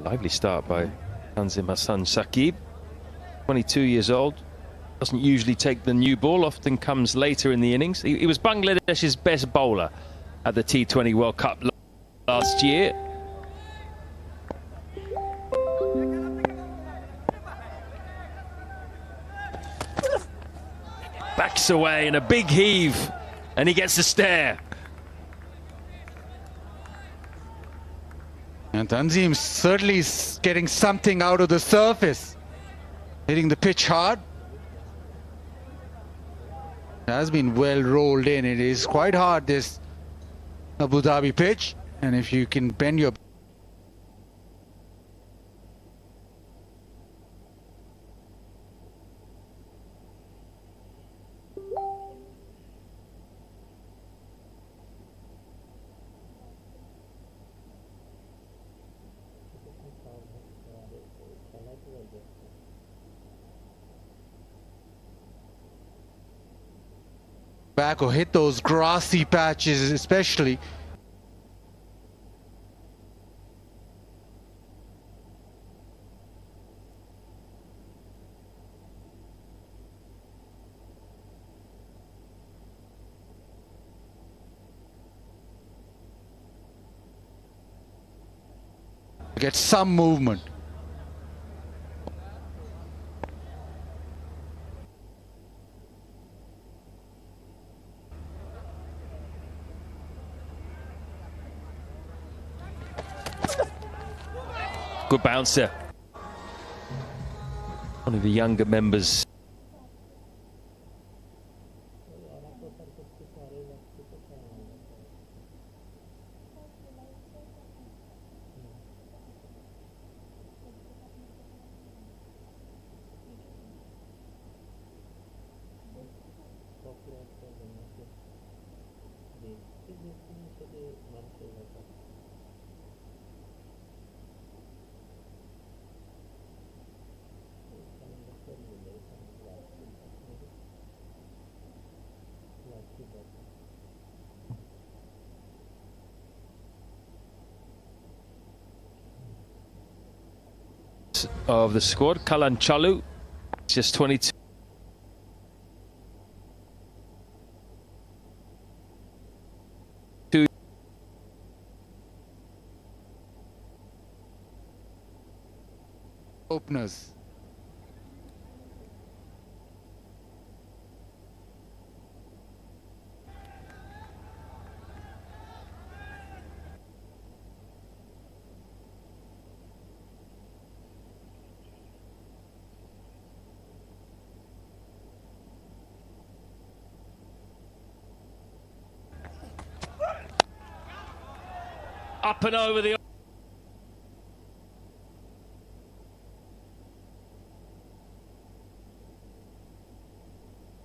Lively start by Tanzim Hassan Saqib, 22 years old. Doesn't usually take the new ball, often comes later in the innings. He was Bangladesh's best bowler at the T20 World Cup last year. Backs away and a big heave, and he gets a stare. And Tanzim certainly is getting something out of the surface. Hitting the pitch hard. It has been well rolled in. It is quite hard, this Abu Dhabi pitch. And if you can bend your... back or hit those grassy patches especially. Get some movement. Good bouncer. One of the younger members. Of the squad, Kalan Chalu, just 22. Openers. Up and over the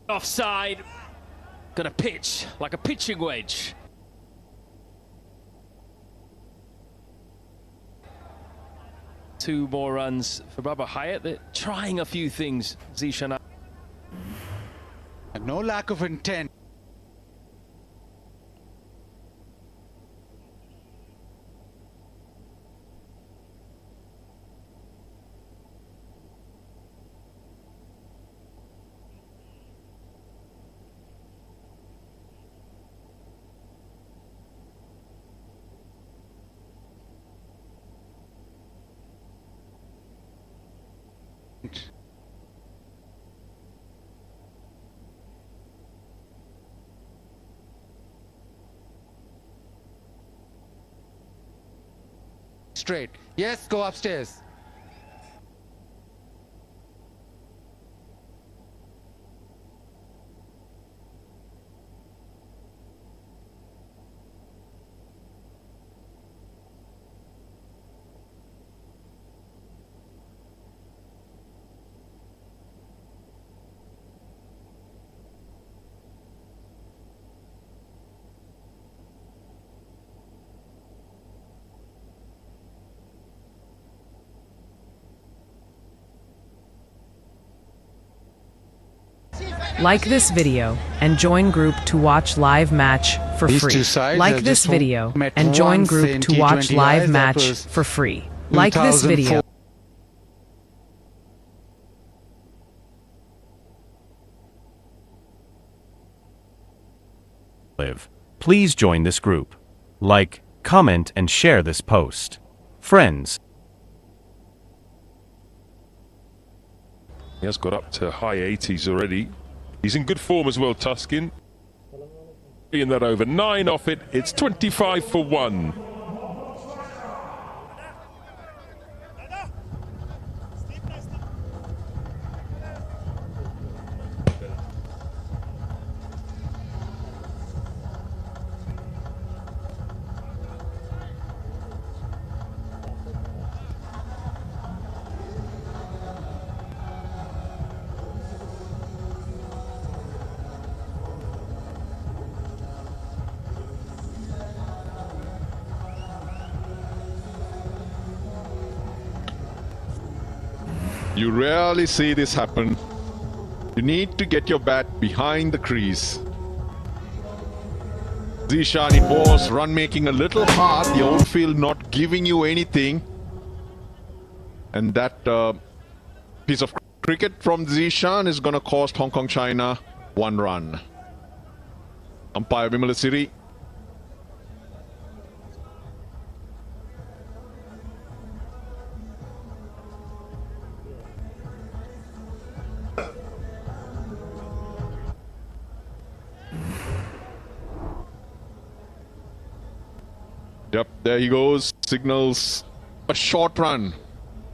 offside. Gonna pitch like a pitching wedge. Two more runs for Baba Hyatt. They're trying a few things, Zishan. And no lack of intent. Straight. Yes, go upstairs. Like this video and join group to watch live match for free. Like this video and join group to watch live match for free. Like this 2004. video. Please join this group. Like, comment, and share this post. Friends. He has got up to high 80s already. He's in good form as well, Tuskin. In that over 9 off it, it's 25 for 1. You rarely see this happen. You need to get your bat behind the crease. Zishan, it was run making a little hard, the outfield not giving you anything. And that piece of cricket from Zishan is going to cost Hong Kong China 1 run. Umpire Vimalasiri. Yep, there he goes. Signals a short run.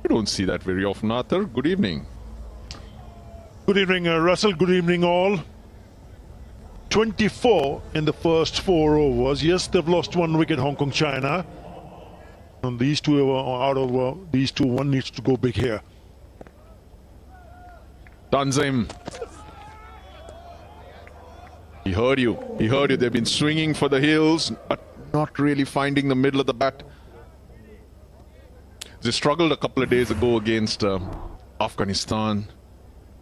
You don't see that very often, Arthur. Good evening. Good evening, Russell. Good evening, all. 24 in the first 4 overs. Yes, they've lost 1 wicket, Hong Kong, China. And these two, out of these two, one needs to go big here. Tanzim. He heard you. He heard you. They've been swinging for the hills, but not really finding the middle of the bat. They struggled a couple of days ago against Afghanistan.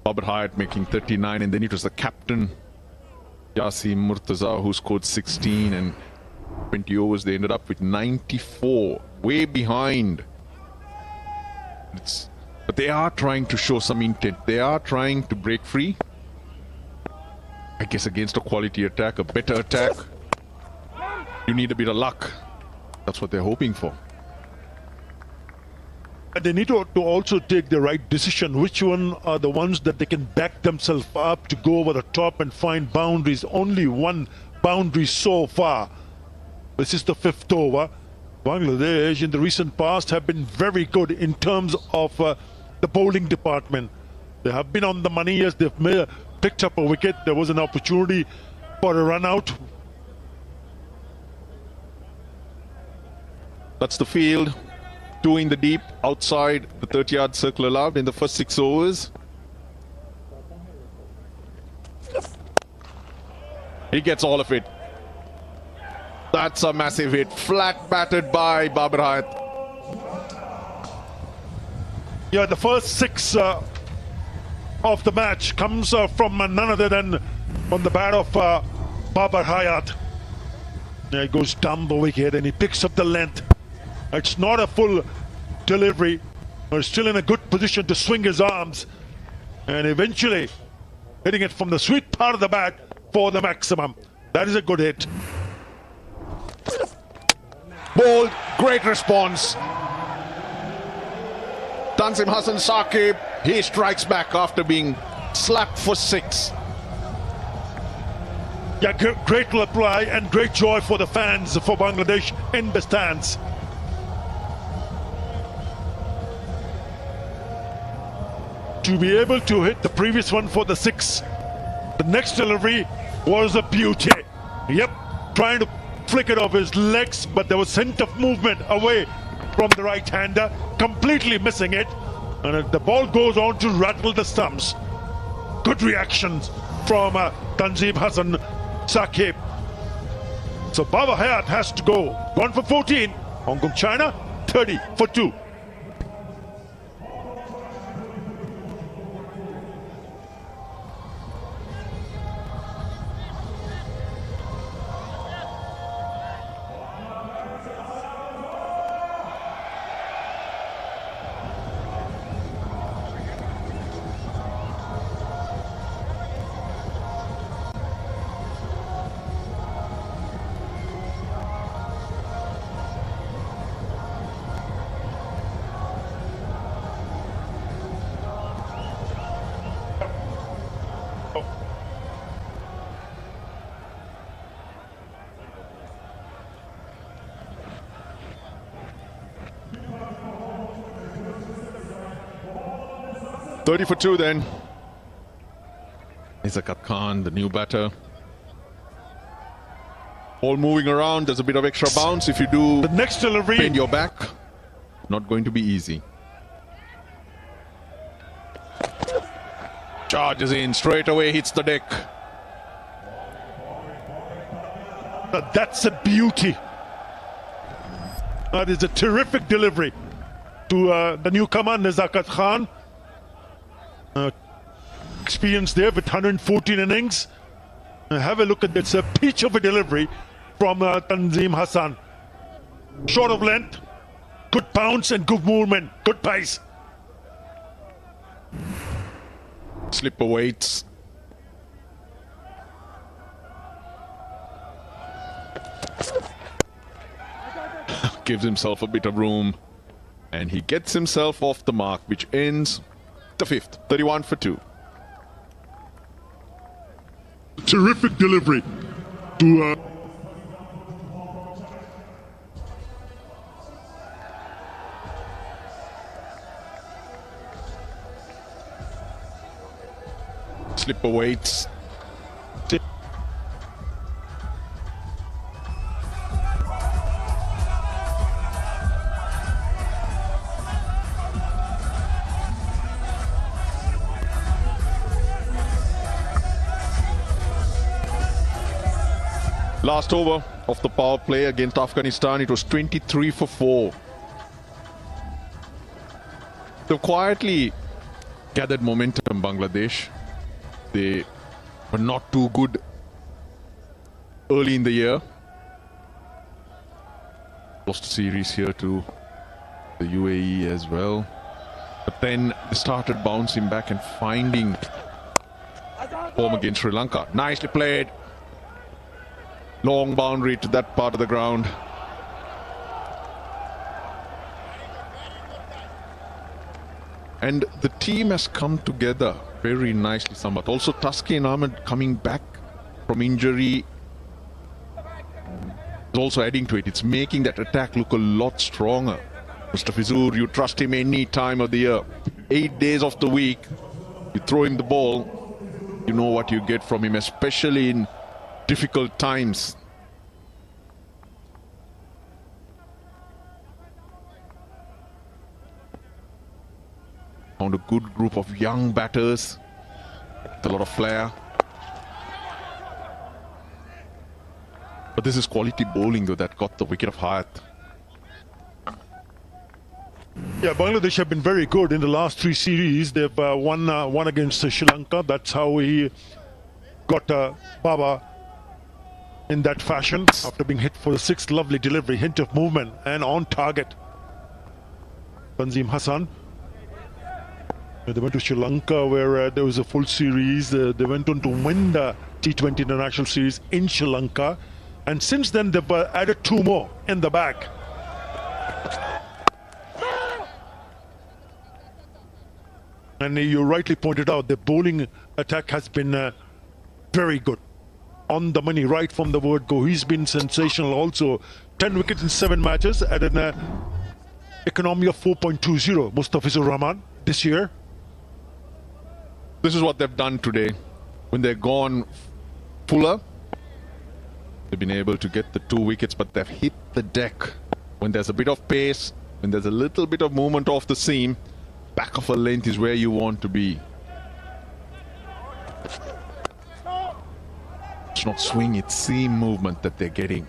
Babar Hayat making 39, and then it was the captain, Yasim Murtaza, who scored 16, and 20 overs. They ended up with 94, way behind. But they are trying to show some intent. They are trying to break free. I guess against a quality attack, a better attack, you need a bit of luck. That's what they're hoping for. They need to also take the right decision. Which one are the ones that they can back themselves up to go over the top and find boundaries? Only 1 boundary so far. This is the 5th over. Bangladesh in the recent past have been very good in terms of the bowling department. They have been on the money. Yes, they've picked up a wicket. There was an opportunity for a run out. That's the field. 2 in the deep, outside the 30-yard circle allowed in the first 6 overs. He gets all of it. That's a massive hit. Flat batted by Babar Hayat. Yeah, the first 6 of the match comes from none other than on the bat of Babar Hayat. There he goes down the wicket and he picks up the length. It's not a full delivery, but still in a good position to swing his arms and eventually hitting it from the sweet part of the bat for the maximum. That is a good hit. Bold, great response. Tanzim Hassan Saqib, he strikes back after being slapped for 6. Yeah, great reply and great joy for the fans for Bangladesh in the stands. To be able to hit the previous one for the 6, the next delivery was a beauty. Yep, trying to flick it off his legs, but there was hint of movement away from the right-hander, completely missing it, and the ball goes on to rattle the stumps. Good reactions from Tanzim Hassan Saqib. So Babar Hayat has to go 1 for 14. Hong Kong China 30 for 2. 30 for 2 then. Izakat Khan, the new batter. Ball moving around, there's a bit of extra bounce. If you do The next delivery. bend your back, not going to be easy. Charges in, straight away hits the deck. That's a beauty. That is a terrific delivery to the newcomer, Nizakat Khan. Experience there with 114 innings. Have a look at this, a peach of a delivery from Tanzim Hassan. Short of length, good bounce and good movement, good pace. Slipper waits. Gives himself a bit of room. And he gets himself off the mark, which ends the 5th. 31 for 2. Terrific delivery to Slipper waits. Last over of the power play against Afghanistan, it was 23 for 4. They've quietly gathered momentum, Bangladesh. They were not too good early in the year. Lost a series here to the UAE as well. But then they started bouncing back and finding form against Sri Lanka. Nicely played. Long boundary to that part of the ground. And the team has come together very nicely, Sambat. Also, Taskin Ahmed coming back from injury is also adding to it. It's making that attack look a lot stronger. Mustafizur, you trust him any time of the year. 8 days of the week, you throw him the ball, you know what you get from him, especially in difficult times. Found a good group of young batters with a lot of flair. But this is quality bowling though that got the wicket of Hayat. Yeah, Bangladesh have been very good in the last 3 series. They've won against Sri Lanka. That's how he got Baba in that fashion after being hit for the 6th. Lovely delivery, hint of movement and on target. Tanzim Hassan. They went to Sri Lanka where there was a full series. They went on to win the T20 International Series in Sri Lanka. And since then they've added 2 more in the back. And you rightly pointed out the bowling attack has been very good. On the money right from the word go. He's been sensational also. 10 wickets in 7 matches at an economy of 4.20. Mustafizur Rahman this year. This is what they've done today. When they're gone fuller, they've been able to get the 2 wickets, but they've hit the deck. When there's a bit of pace, when there's a little bit of movement off the seam, back of a length is where you want to be. It's not swing, it's seam movement that they're getting.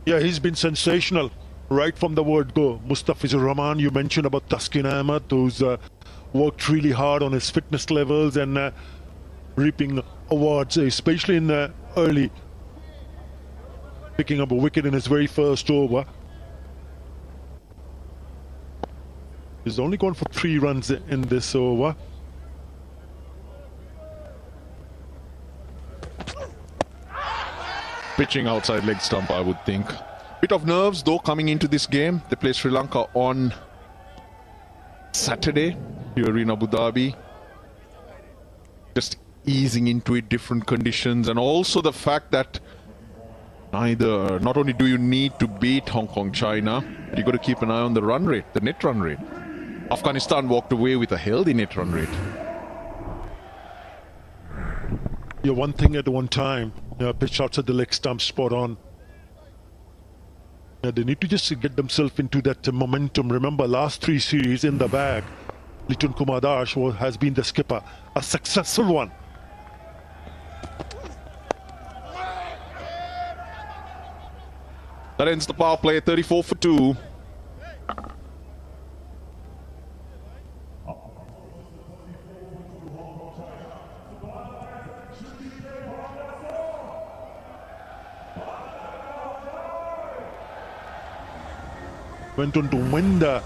Yeah, he's been sensational right from the word go. Mustafizur Rahman, you mentioned about Taskin Ahmed, who's worked really hard on his fitness levels and reaping awards, especially in early, picking up a wicket in his very first over. He's only gone for 3 runs in this over. Pitching outside leg stump, I would think. Bit of nerves though coming into this game. They play Sri Lanka on Saturday here in Abu Dhabi. Just easing into it, different conditions, and also the fact that Not only do you need to beat Hong Kong, China, but you got to keep an eye on the run rate, the net run rate. Afghanistan walked away with a healthy net run rate. Yeah, one thing at one time. Pitch shots at the leg stump, spot on. They need to just get themselves into that momentum. Remember, last 3 series in the bag, Liton Kumar Das has been the skipper, a successful one. That ends the power play, 34 for 2. Went on to win the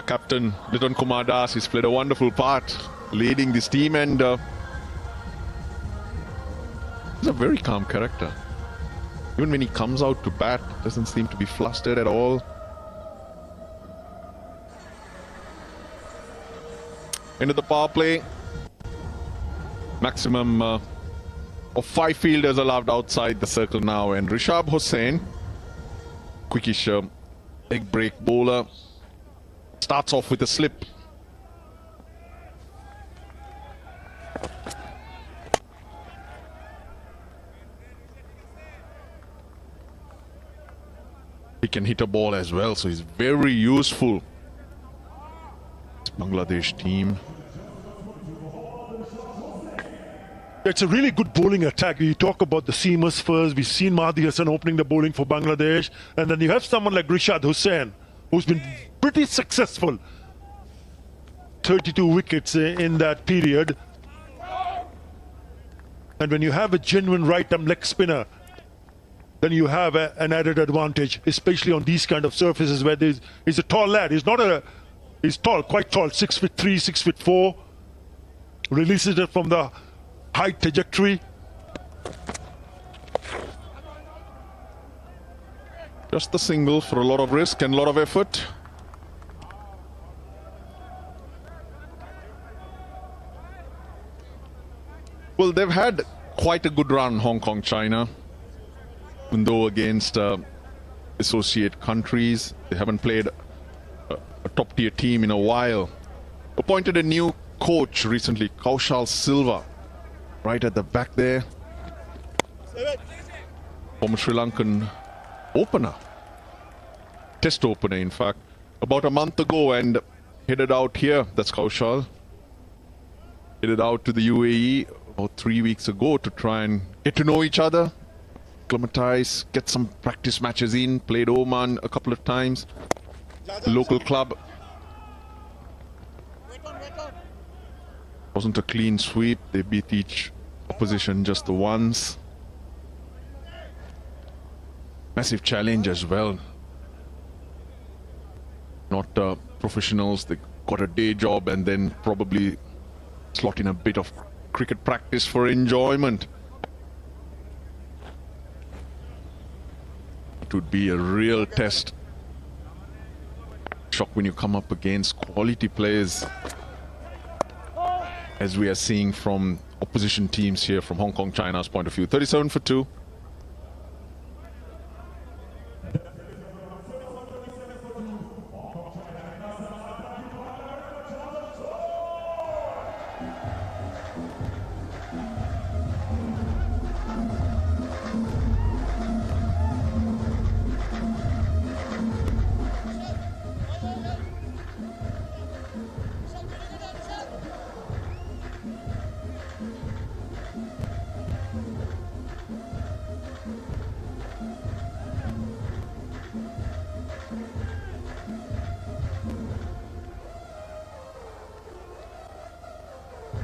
captain, Liton Kumar Das, he's played a wonderful part leading this team, and he's a very calm character. Even when he comes out to bat, doesn't seem to be flustered at all. Into the power play. Maximum of 5 fielders allowed outside the circle now, and Rishabh Hussain, quickish leg break bowler, starts off with a slip. He can hit a ball as well, so he's very useful. This Bangladesh team. It's a really good bowling attack. You talk about the seamers first. We've seen Mahdi Hassan opening the bowling for Bangladesh. And then you have someone like Rishad Hussain, who's been pretty successful. 32 wickets in that period. And when you have a genuine right-arm leg spinner, then you have an added advantage, especially on these kind of surfaces where he's a tall lad. He's tall, quite tall, 6'3", 6'4". Releases it from the high trajectory. Just the single for a lot of risk and a lot of effort. Well, they've had quite a good run, Hong Kong, China. Even though against associate countries, they haven't played a top-tier team in a while. Appointed a new coach recently, Kaushal Silva, right at the back there. Former Sri Lankan opener, test opener in fact, about a month ago, and headed out here. That's Kaushal. Headed out to the UAE about 3 weeks ago to try and get to know each other, acclimatize, get some practice matches in. Played Oman a couple of times, the local club. Wasn't a clean sweep. They beat each opposition just the once. Massive challenge as well. Not professionals. They got a day job and then probably slot in a bit of cricket practice for enjoyment. It would be a real test. Shock when you come up against quality players, as we are seeing from opposition teams here from Hong Kong, China's point of view. 37 for 2.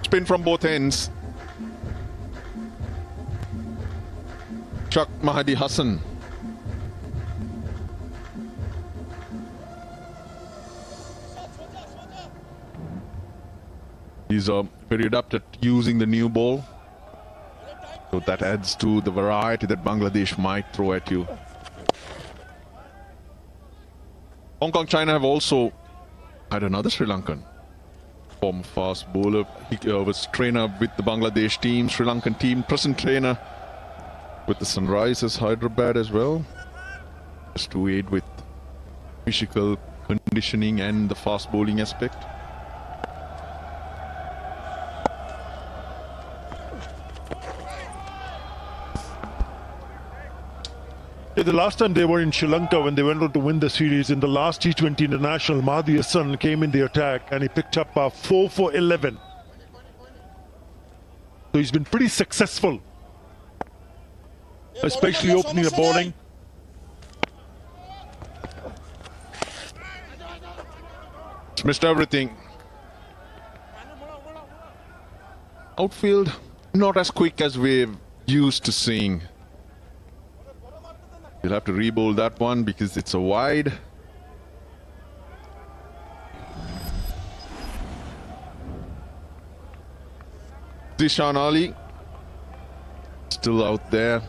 Spin from both ends. Chuck Mahdi Hassan. He's very adept at using the new ball. So that adds to the variety that Bangladesh might throw at you. Hong Kong, China have also had another Sri Lankan former fast bowler. He was trainer with the Bangladesh team, Sri Lankan team, present trainer with the Sunrisers Hyderabad as well, just to aid with physical conditioning and the fast bowling aspect. The last time they were in Sri Lanka, when they went on to win the series in the last T20 International, Mahdi Hassan came in the attack and he picked up 4 for 11. So he's been pretty successful, especially opening the bowling. It's missed everything. Outfield not as quick as we're used to seeing. You'll have to re-bowl that one because it's a wide. Zishan Ali still out there.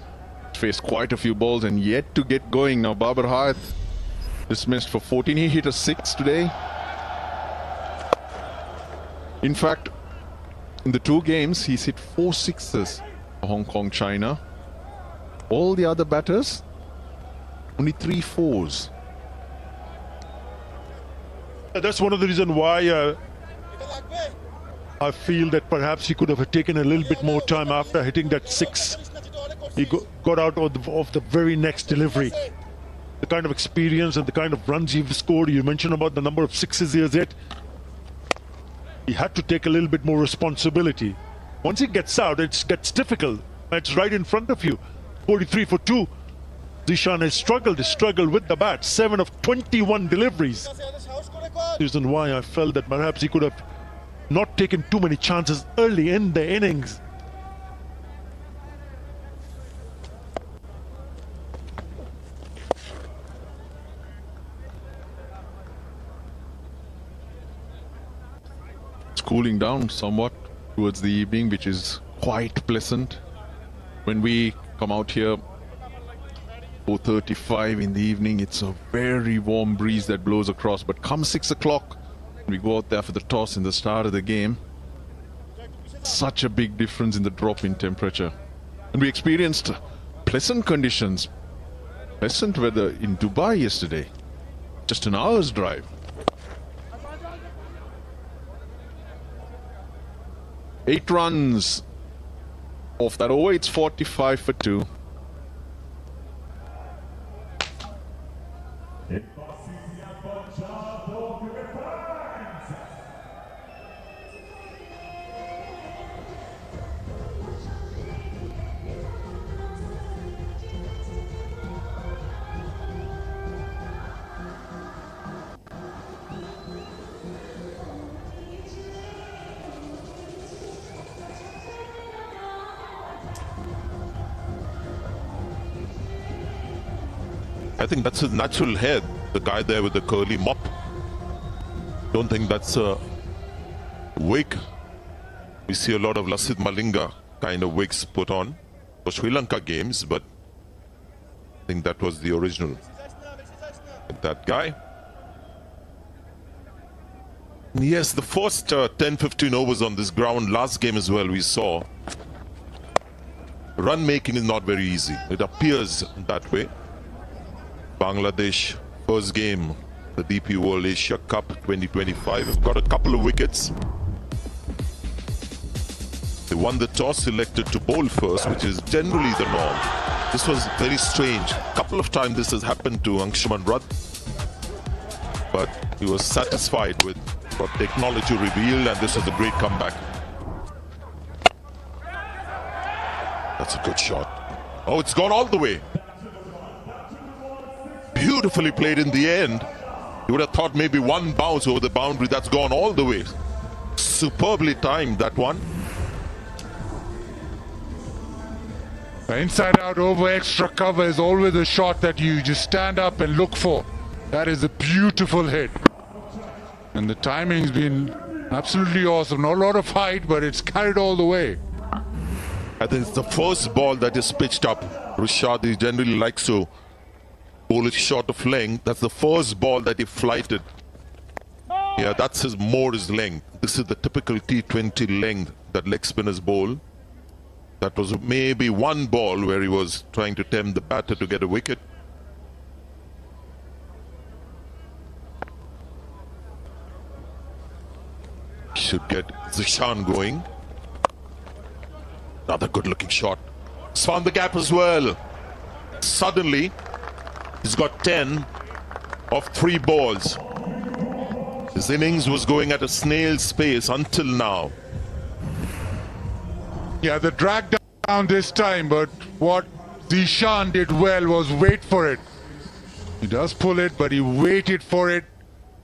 Faced quite a few balls and yet to get going. Now Babar Hayat dismissed for 14. He hit a 6 today. In fact, in the 2 games, he's hit 4 sixes for Hong Kong, China. All the other batters, only 3 fours. That's one of the reasons why I feel that perhaps he could have taken a little bit more time after hitting that 6. He got out of the very next delivery. The kind of experience and the kind of runs he's scored. You mentioned about the number of 6s he has hit. He had to take a little bit more responsibility. Once he gets out, it gets difficult. It's right in front of you. 43 for 2. Zishan has struggled with the bat. 7 of 21 deliveries. Reason why I felt that perhaps he could have not taken too many chances early in the innings. It's cooling down somewhat towards the evening, which is quite pleasant. When we come out here 4:35 in the evening, it's a very warm breeze that blows across, but come 6 o'clock we go out there for the toss in the start of the game, such a big difference in the drop in temperature. And we experienced pleasant conditions, pleasant weather in Dubai yesterday, just an hour's drive. 8 runs off that. Oh, it's 45 for 2. I think that's his natural hair, the guy there with the curly mop. Don't think that's a wig. We see a lot of Lasith Malinga kind of wigs put on for Sri Lanka games, but I think that was the original. That guy. Yes, the first 10-15 overs on this ground, last game as well, we saw. Run making is not very easy. It appears that way. Bangladesh, first game, the DP World Asia Cup 2025, have got a couple of wickets. They won the toss, elected to bowl first, which is generally the norm. This was very strange. A couple of times this has happened to Anshuman Rudd, but he was satisfied with what technology revealed, and this was a great comeback. That's a good shot. Oh, it's gone all the way. Beautifully played in the end. You would have thought maybe one bounce over the boundary. That's gone all the way. Superbly timed, that one. The inside out over extra cover is always a shot that you just stand up and look for. That is a beautiful hit. And the timing's been Absolutely awesome. Not a lot of height, but it's carried all the way. I think it's the first ball that is pitched up. Rashad, he generally likes to bowl it short of length. That's the first ball that he flighted. Yeah, that's more his length. This is the typical T20 length that leg spinners bowl. That was maybe one ball where he was trying to tempt the batter to get a wicket. Should get Zishan going. Another good looking shot. He's found the gap as well. Suddenly, he's got 10 of 3 balls. His innings was going at a snail's pace until now. Yeah, the drag down this time, but what Zishan did well was wait for it. He does pull it, but he waited for it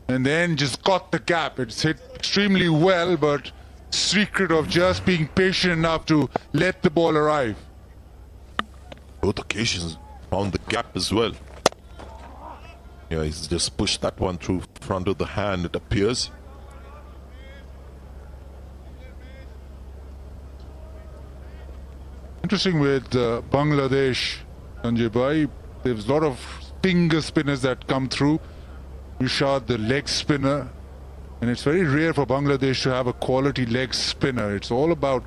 and then just got the gap. It's hit extremely well, but secret of just being patient enough to let the ball arrive. Both occasions found the gap as well. Yeah, he's just pushed that one through front of the hand, it appears. Interesting with Bangladesh, Sanjay Bhai, there's a lot of finger spinners that come through. Rishad, the leg spinner, and it's very rare for Bangladesh to have a quality leg spinner. It's all about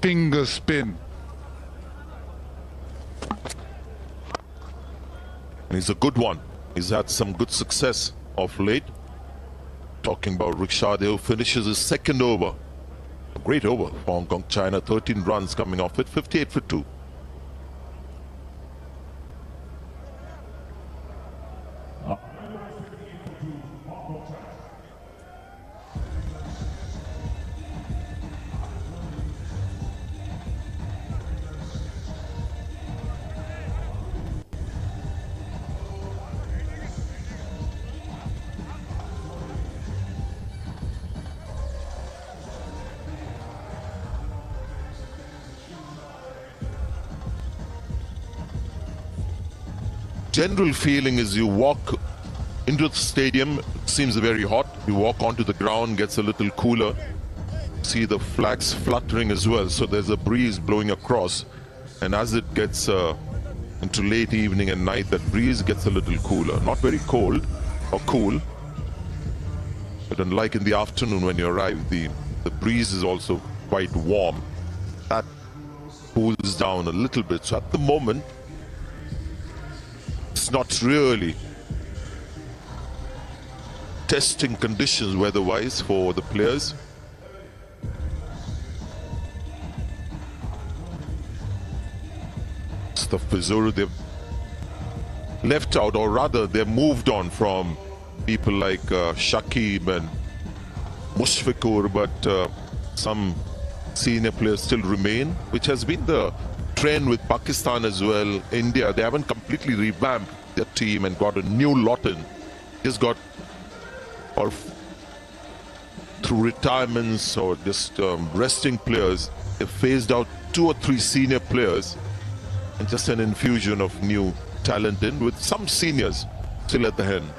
finger spin. And he's a good one. He's had some good success of late. Talking about Rishad, who finishes his second over. A great over for Hong Kong, China. 13 runs coming off it, 58 for 2. General feeling is you walk into the stadium, it seems very hot. You walk onto the ground, gets a little cooler. See the flags fluttering as well, so there's a breeze blowing across. And as it gets into late evening and night, that breeze gets a little cooler. Not very cold or cool, but unlike in the afternoon when you arrive, the breeze is also quite warm. That cools down a little bit. So at the moment, it's not really testing conditions weather-wise for the players. Fizuru, they've left out, or rather they've moved on from people like Shakib and Mushfiqur, but some senior players still remain, which has been the trend with Pakistan as well. India, they haven't completely revamped their team and got a new lot in. Just got, or through retirements or just resting players, they've phased out 2 or 3 senior players and just an infusion of new talent in, with some seniors still at the helm.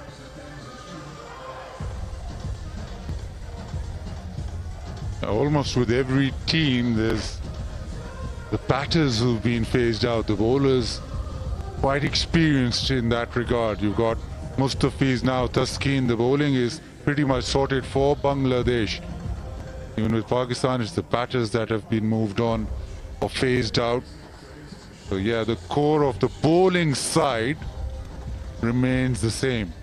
Almost with every team, there's the batters who've been phased out, the bowlers quite experienced in that regard. You've got Mustafiz now, Taskeen, the bowling is pretty much sorted for Bangladesh. Even with Pakistan, it's the batters that have been moved on or phased out. So yeah, the core of the bowling side remains the same.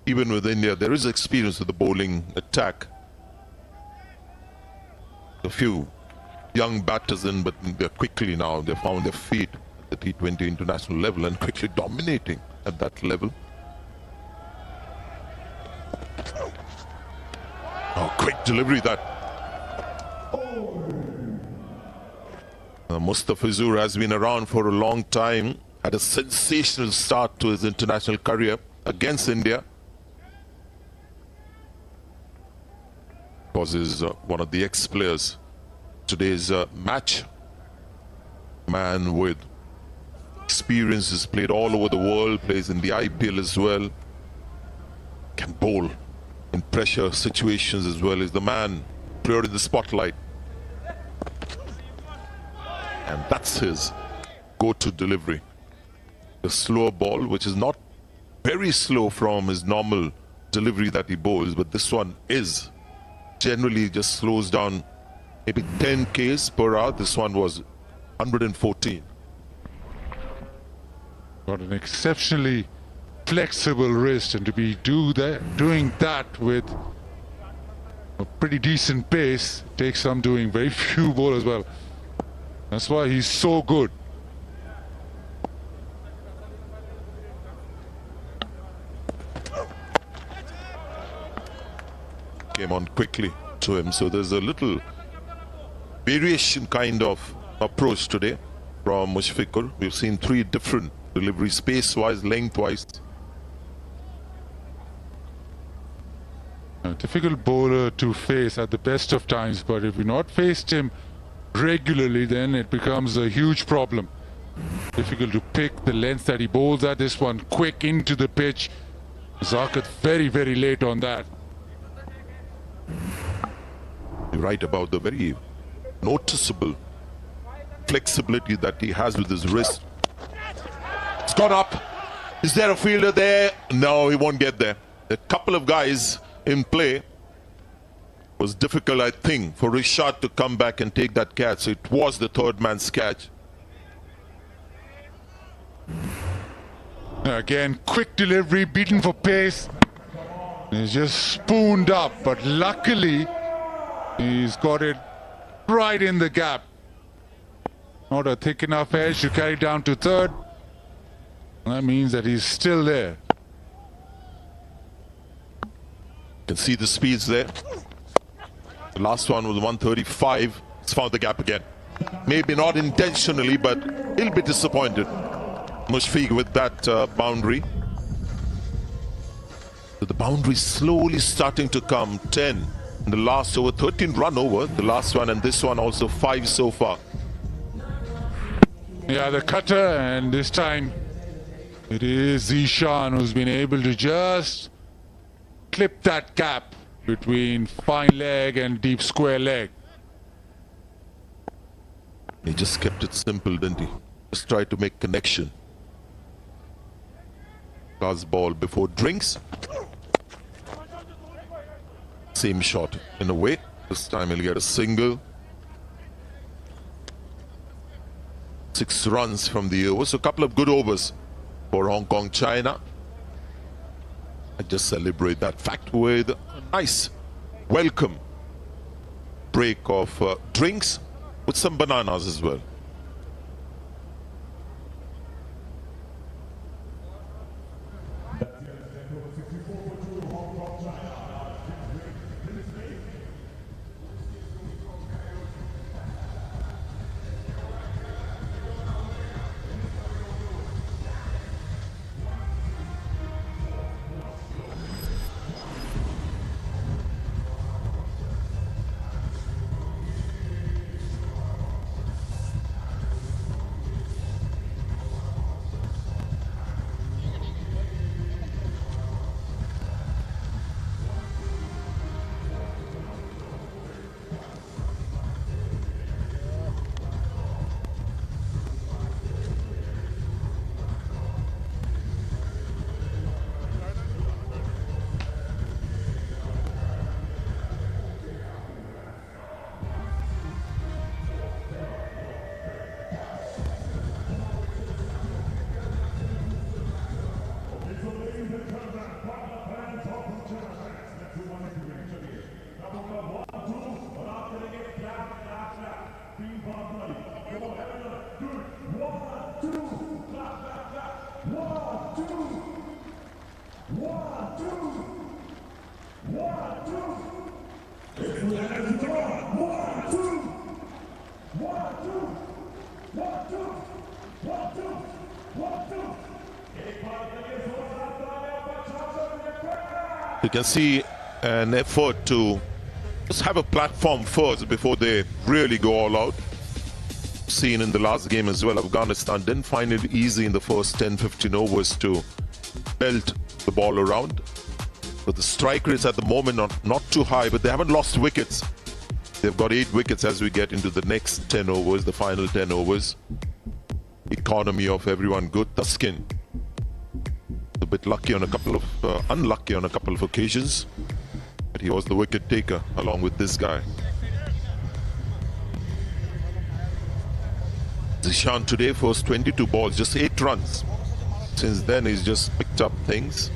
Even with India, there is experience with the bowling attack. A few young batters in, but they're quickly now, they found their feet at the T20 international level and quickly dominating at that level. Oh, quick delivery that. Mustafizur has been around for a long time, had a sensational start to his international career against India. Because he's one of the ex-players. Today's match man with experience, has played all over the world, plays in the IPL as well. can bowl in pressure situations as well. Is the man clear in the spotlight. And that's his go-to delivery. The slower ball, which is not very slow from his normal delivery that he bowls, but this one is generally just slows down maybe 10 k's per hour. This one was 114. Got an exceptionally flexible wrist, and to be doing that with a pretty decent pace takes some doing. Very few bowlers. Well, that's why he's so good. Came on quickly to him, so there's a little variation kind of approach today from Mushfiqur. We've seen 3 different deliveries, space-wise, length-wise. A difficult bowler to face at the best of times, but if you not faced him regularly, then it becomes a huge problem. Difficult to pick the length that he bowls at. This one quick into the pitch. Zakat very, very late on that. You're right about the very noticeable flexibility that he has with his wrist. It's gone up. Is there a fielder there? No, he won't get there. A couple of guys in play. It was difficult, I think, for Rishad to come back and take that catch. It was the third man's catch. Again, quick delivery, beaten for pace. He's just spooned up, but luckily he's got it right in the gap. Not a thick enough edge to carry down to third. That means that he's still there. You can see the speeds there. The last one was 135. It's found the gap again. Maybe not intentionally, but he'll be disappointed. Mushfiq with that boundary. So the boundary slowly starting to come. 10 in the last over, 13 run over. The last one, and this one also 5 so far. Yeah, the cutter, and this time it is Zishan who's been able to just clip that gap between fine leg and deep square leg. He just kept it simple, didn't he? Just tried to make connection. Last ball before drinks. Same shot in a way. This time he'll get a single. 6 runs from the over. So a couple of good overs for Hong Kong, China. I just celebrate that fact with a nice welcome break of drinks with some bananas as well. You can see an effort to just have a platform first before they really go all out. Seen in the last game as well, Afghanistan didn't find it easy in the first 10-15 overs to belt the ball around. But the strike rates at the moment are not too high, but they haven't lost wickets. They've got 8 wickets as we get into the next 10 overs, the final 10 overs. Economy of everyone good. Taskin a bit lucky on a couple of unlucky on a couple of occasions, but he was the wicket taker along with this guy. Zishan today first 22 balls, just 8 runs. Since then he's just picked up things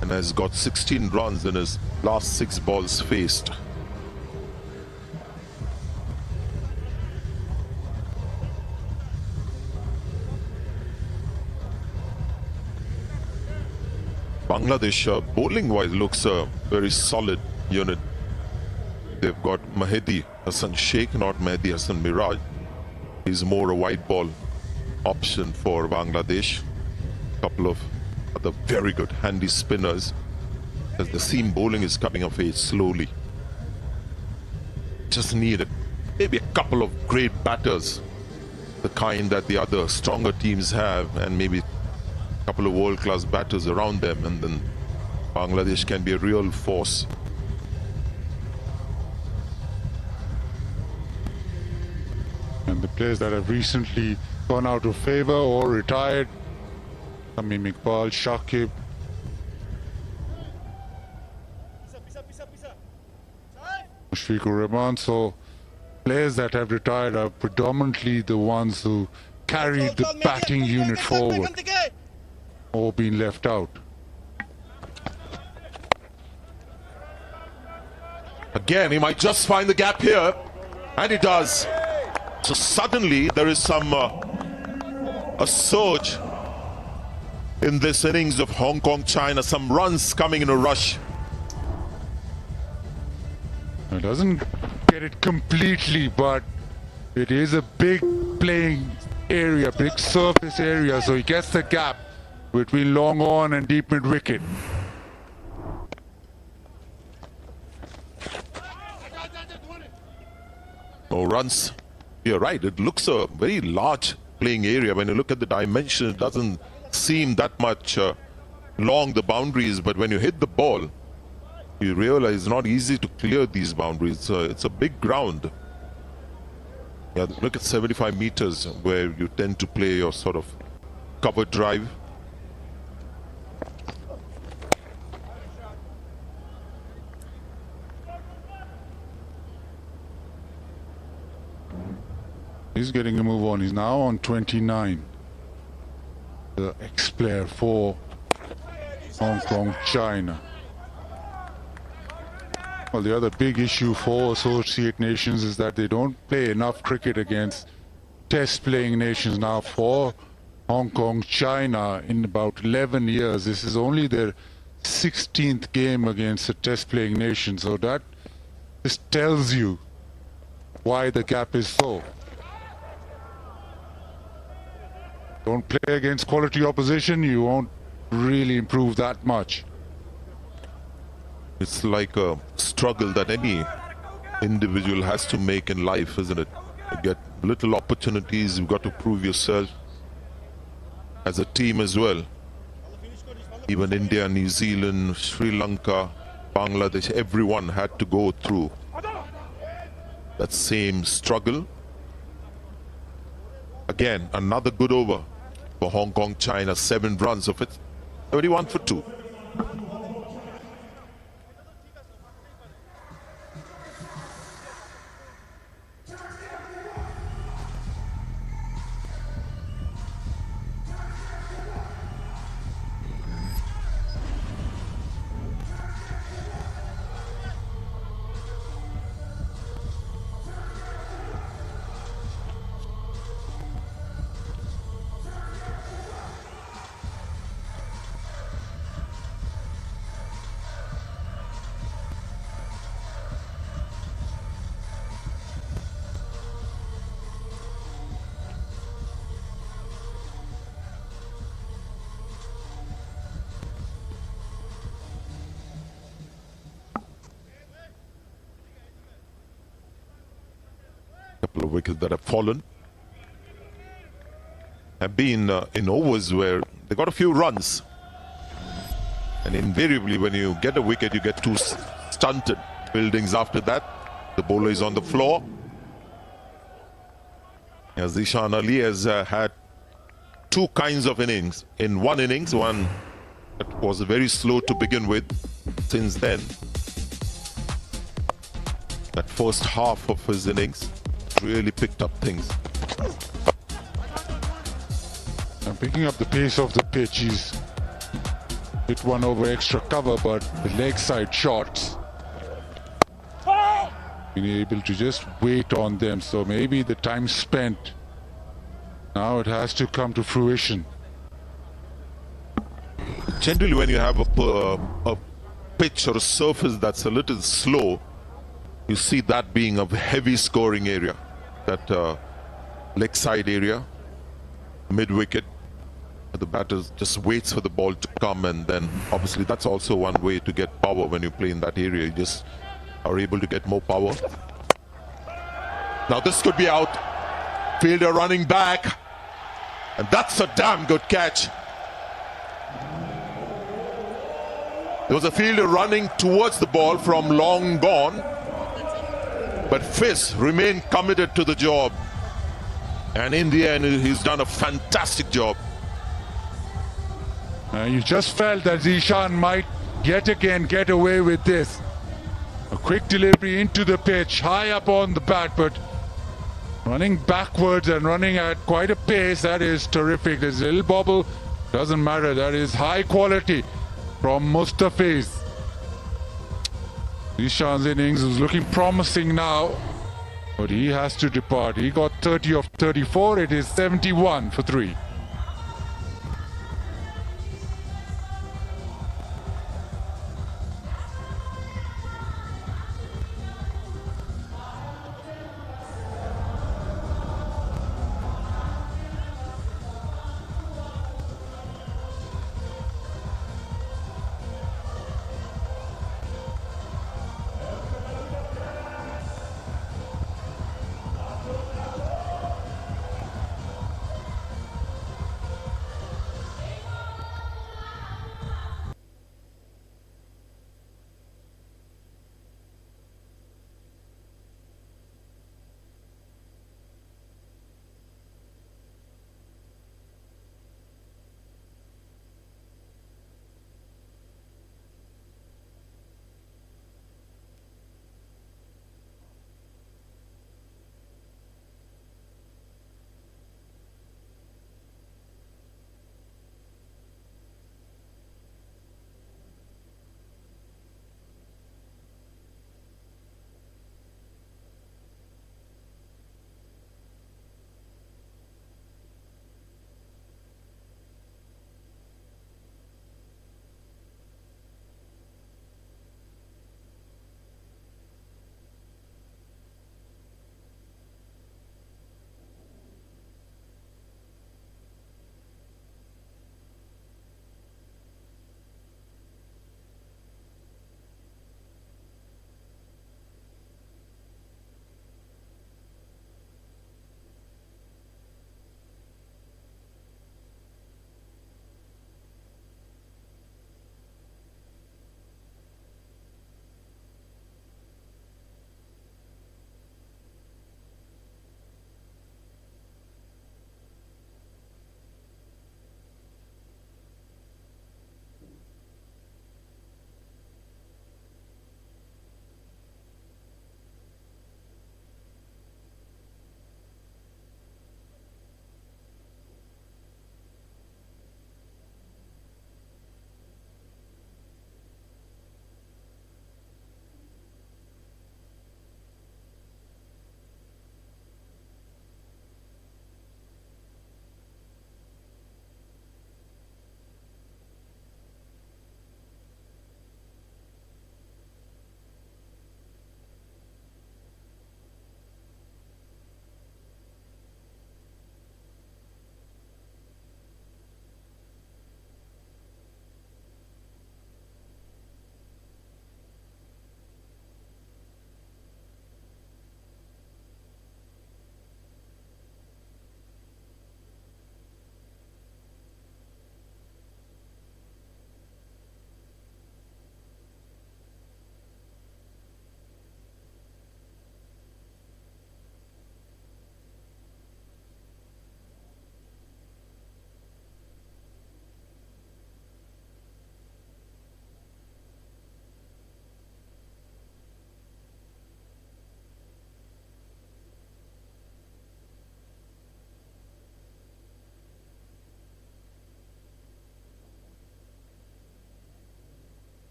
and has got 16 runs in his last 6 balls faced. Bangladesh bowling-wise looks a very solid unit. They've got Mahedi Hassan Sheikh, not Mahedi Hassan Miraj. He's more a white ball option for Bangladesh. A couple of other very good handy spinners as the seam bowling is coming of age slowly. Just need maybe a couple of great batters, the kind that the other stronger teams have, and maybe a couple of world-class batters around them, and then Bangladesh can be a real force. And the players that have recently gone out of favor or retired, Tamim Iqbal, Shakib, Mushfiqur Rahman. So players that have retired are predominantly the ones who carried the batting unit forward or been left out. Again, he might just find the gap here, and he does. So suddenly there is some a surge in this innings of Hong Kong China, some runs coming in a rush. It doesn't get it completely, but it is a big playing area, big surface area, so he gets the gap between long on and deep mid wicket. No runs. You're right, it looks a very large playing area. When you look at the dimension, it doesn't seem that much long, the boundaries, but when you hit the ball, you realize it's not easy to clear these boundaries. It's a big ground. Yeah, look at 75 meters where you tend to play your sort of cover drive. He's getting a move on. He's now on 29. The ex-player for Hong Kong, China. Well, the other big issue for associate nations is that they don't play enough cricket against test-playing nations. Now, for Hong Kong, China, in about 11 years, this is only their 16th game against a test-playing nation. So that just tells you why the gap is so. Don't play against quality opposition, you won't really improve that much. It's like a struggle that any individual has to make in life, isn't it? You get little opportunities, you've got to prove yourself as a team as well. Even India, New Zealand, Sri Lanka, Bangladesh, everyone had to go through that same struggle. Again, another good over for Hong Kong, China, 7 runs of it, 31 for 2. Couple of wickets that have fallen have been in overs where they got a few runs. And invariably, when you get a wicket, you get two stunted buildings after that. The bowler is on the floor. As Zishan Ali has had two kinds of innings. In one innings, one that was very slow to begin with. Since then, that first half of his innings really picked up things. And picking up the pace of the pitch, he's hit one over extra cover, but the leg side shots, being able to just wait on them. So maybe the time spent, now it has to come to fruition. Generally, when you have a pitch or a surface that's a little slow, you see that being a heavy scoring area, that leg side area, mid wicket. The batter just waits for the ball to come, and then obviously that's also one way to get power when you play in that area. You just are able to get more power. Now this could be out. Fielder running back, and that's a damn good catch. There was a fielder running towards the ball from long gone, but Fizz remained committed to the job, and in the end he's done a fantastic job. You just felt that Zishan might yet again get away with this. A quick delivery into the pitch, high up on the bat, but running backwards and running at quite a pace. That is terrific. There's a little bobble, doesn't matter. That is high quality from Mustafiz. Zishan's innings is looking promising now, but he has to depart. He got 30 of 34. It is 71 for 3.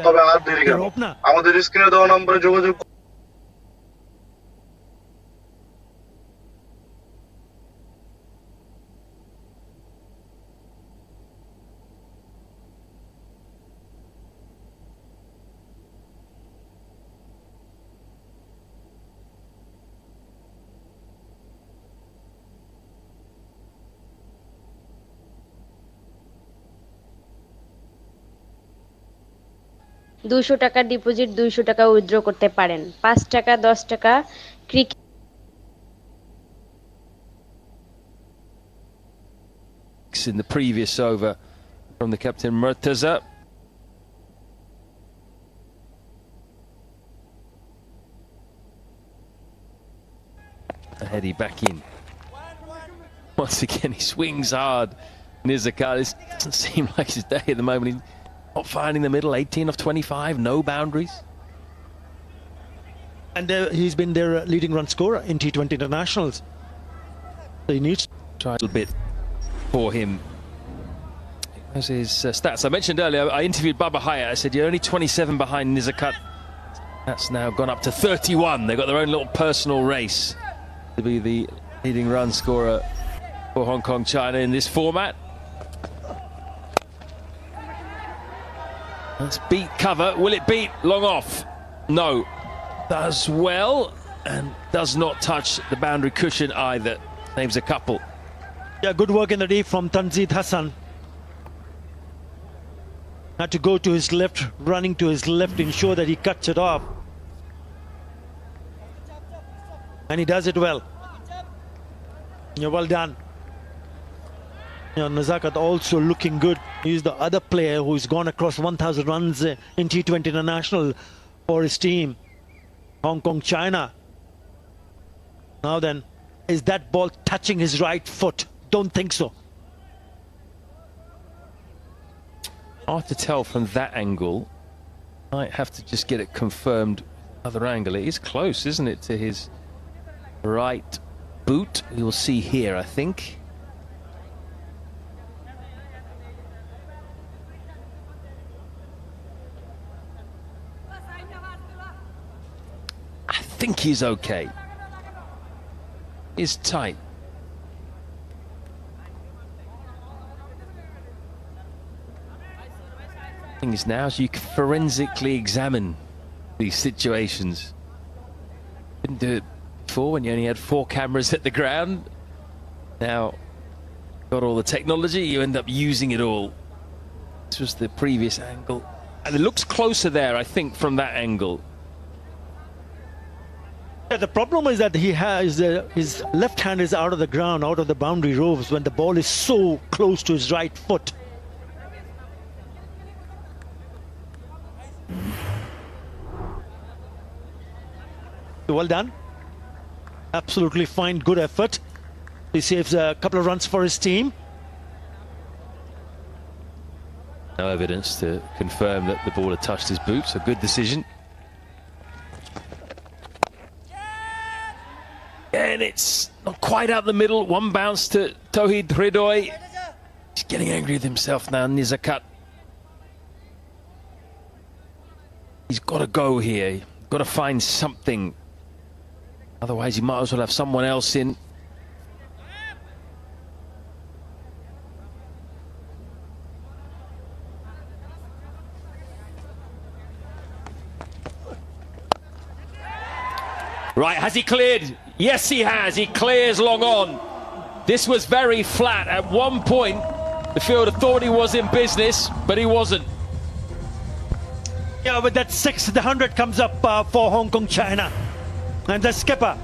তবে আর দেরি কেন, আমাদের স্ক্রিনে দেওয়া নম্বরে যোগাযোগ। টাকা deposit, 200 টাকা উইথড্র করতে পারেন। 5 টাকা, 10 টাকা cricket in the previous over from the captain Murtaza. A heady back in. Once again, he swings hard. Nizakat, this doesn't seem like his day at the moment. He's not finding the middle. 18 of 25, no boundaries. And he's been their leading run scorer in T20 internationals. So he needs to try a little bit for him. As his stats, I mentioned earlier, I interviewed Baba Hyatt. I said, you're only 27 behind Nizakat. That's now gone up to 31. They've got their own little personal race to be the leading run scorer for Hong Kong China in this format. Let's beat cover. Will it beat long off? No. Does well and does not touch the boundary cushion either. Names a couple. Yeah, good work in the deep from Tanzid Hassan. Had to go to his left, running to his left, ensure that he cuts it off. And he does it well. Yeah, well done. Nizakat also looking good. He's the other player who's gone across 1,000 runs in T20 International for his team, Hong Kong China. Now then, is that ball touching his right foot? Don't think so. Hard to tell from that angle. Might have to just get it confirmed. Other angle. It is close, isn't it, to his right boot? We will see here, I think. I think he's okay. He's tight. Thing is now, so you can forensically examine these situations. Didn't do it before when you only had 4 cameras at the ground. Now, got all the technology, you end up using it all. This was the previous angle. And it looks closer there, I think, from that angle. Yeah, the problem is that he has his left hand is out of the ground, out of the boundary ropes when the ball is so close to his right foot. Well done. Absolutely fine, good effort. He saves a couple of runs for his team. No evidence to confirm that the ball had touched his boot, so good decision. And it's not quite out the middle. One bounce to Tawhid Hridoy. He's getting angry with himself now, Nizakat. He's got to go here. He's got to find something. Otherwise, he might as well have someone else in. Right, has he cleared? Yes, he has. He clears long on. This was very flat. At one point, the fielder thought he was in business, but he wasn't. Yeah, with that 6, the 100 comes up for Hong Kong, China. And the skipper